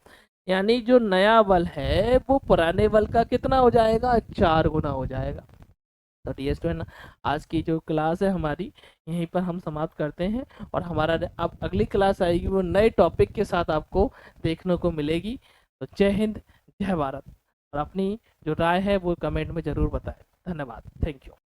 यानी जो नया बल है वो पुराने बल का कितना हो जाएगा, 4 गुना हो जाएगा। तो डियर स्टूडेंट आज की जो क्लास है हमारी यहीं पर हम समाप्त करते हैं, और हमारा अब अगली क्लास आएगी वो नए टॉपिक के साथ आपको देखने को मिलेगी। तो जय हिंद, जय भारत, और अपनी जो राय है वो कमेंट में जरूर बताएं। धन्यवाद, थैंक यू।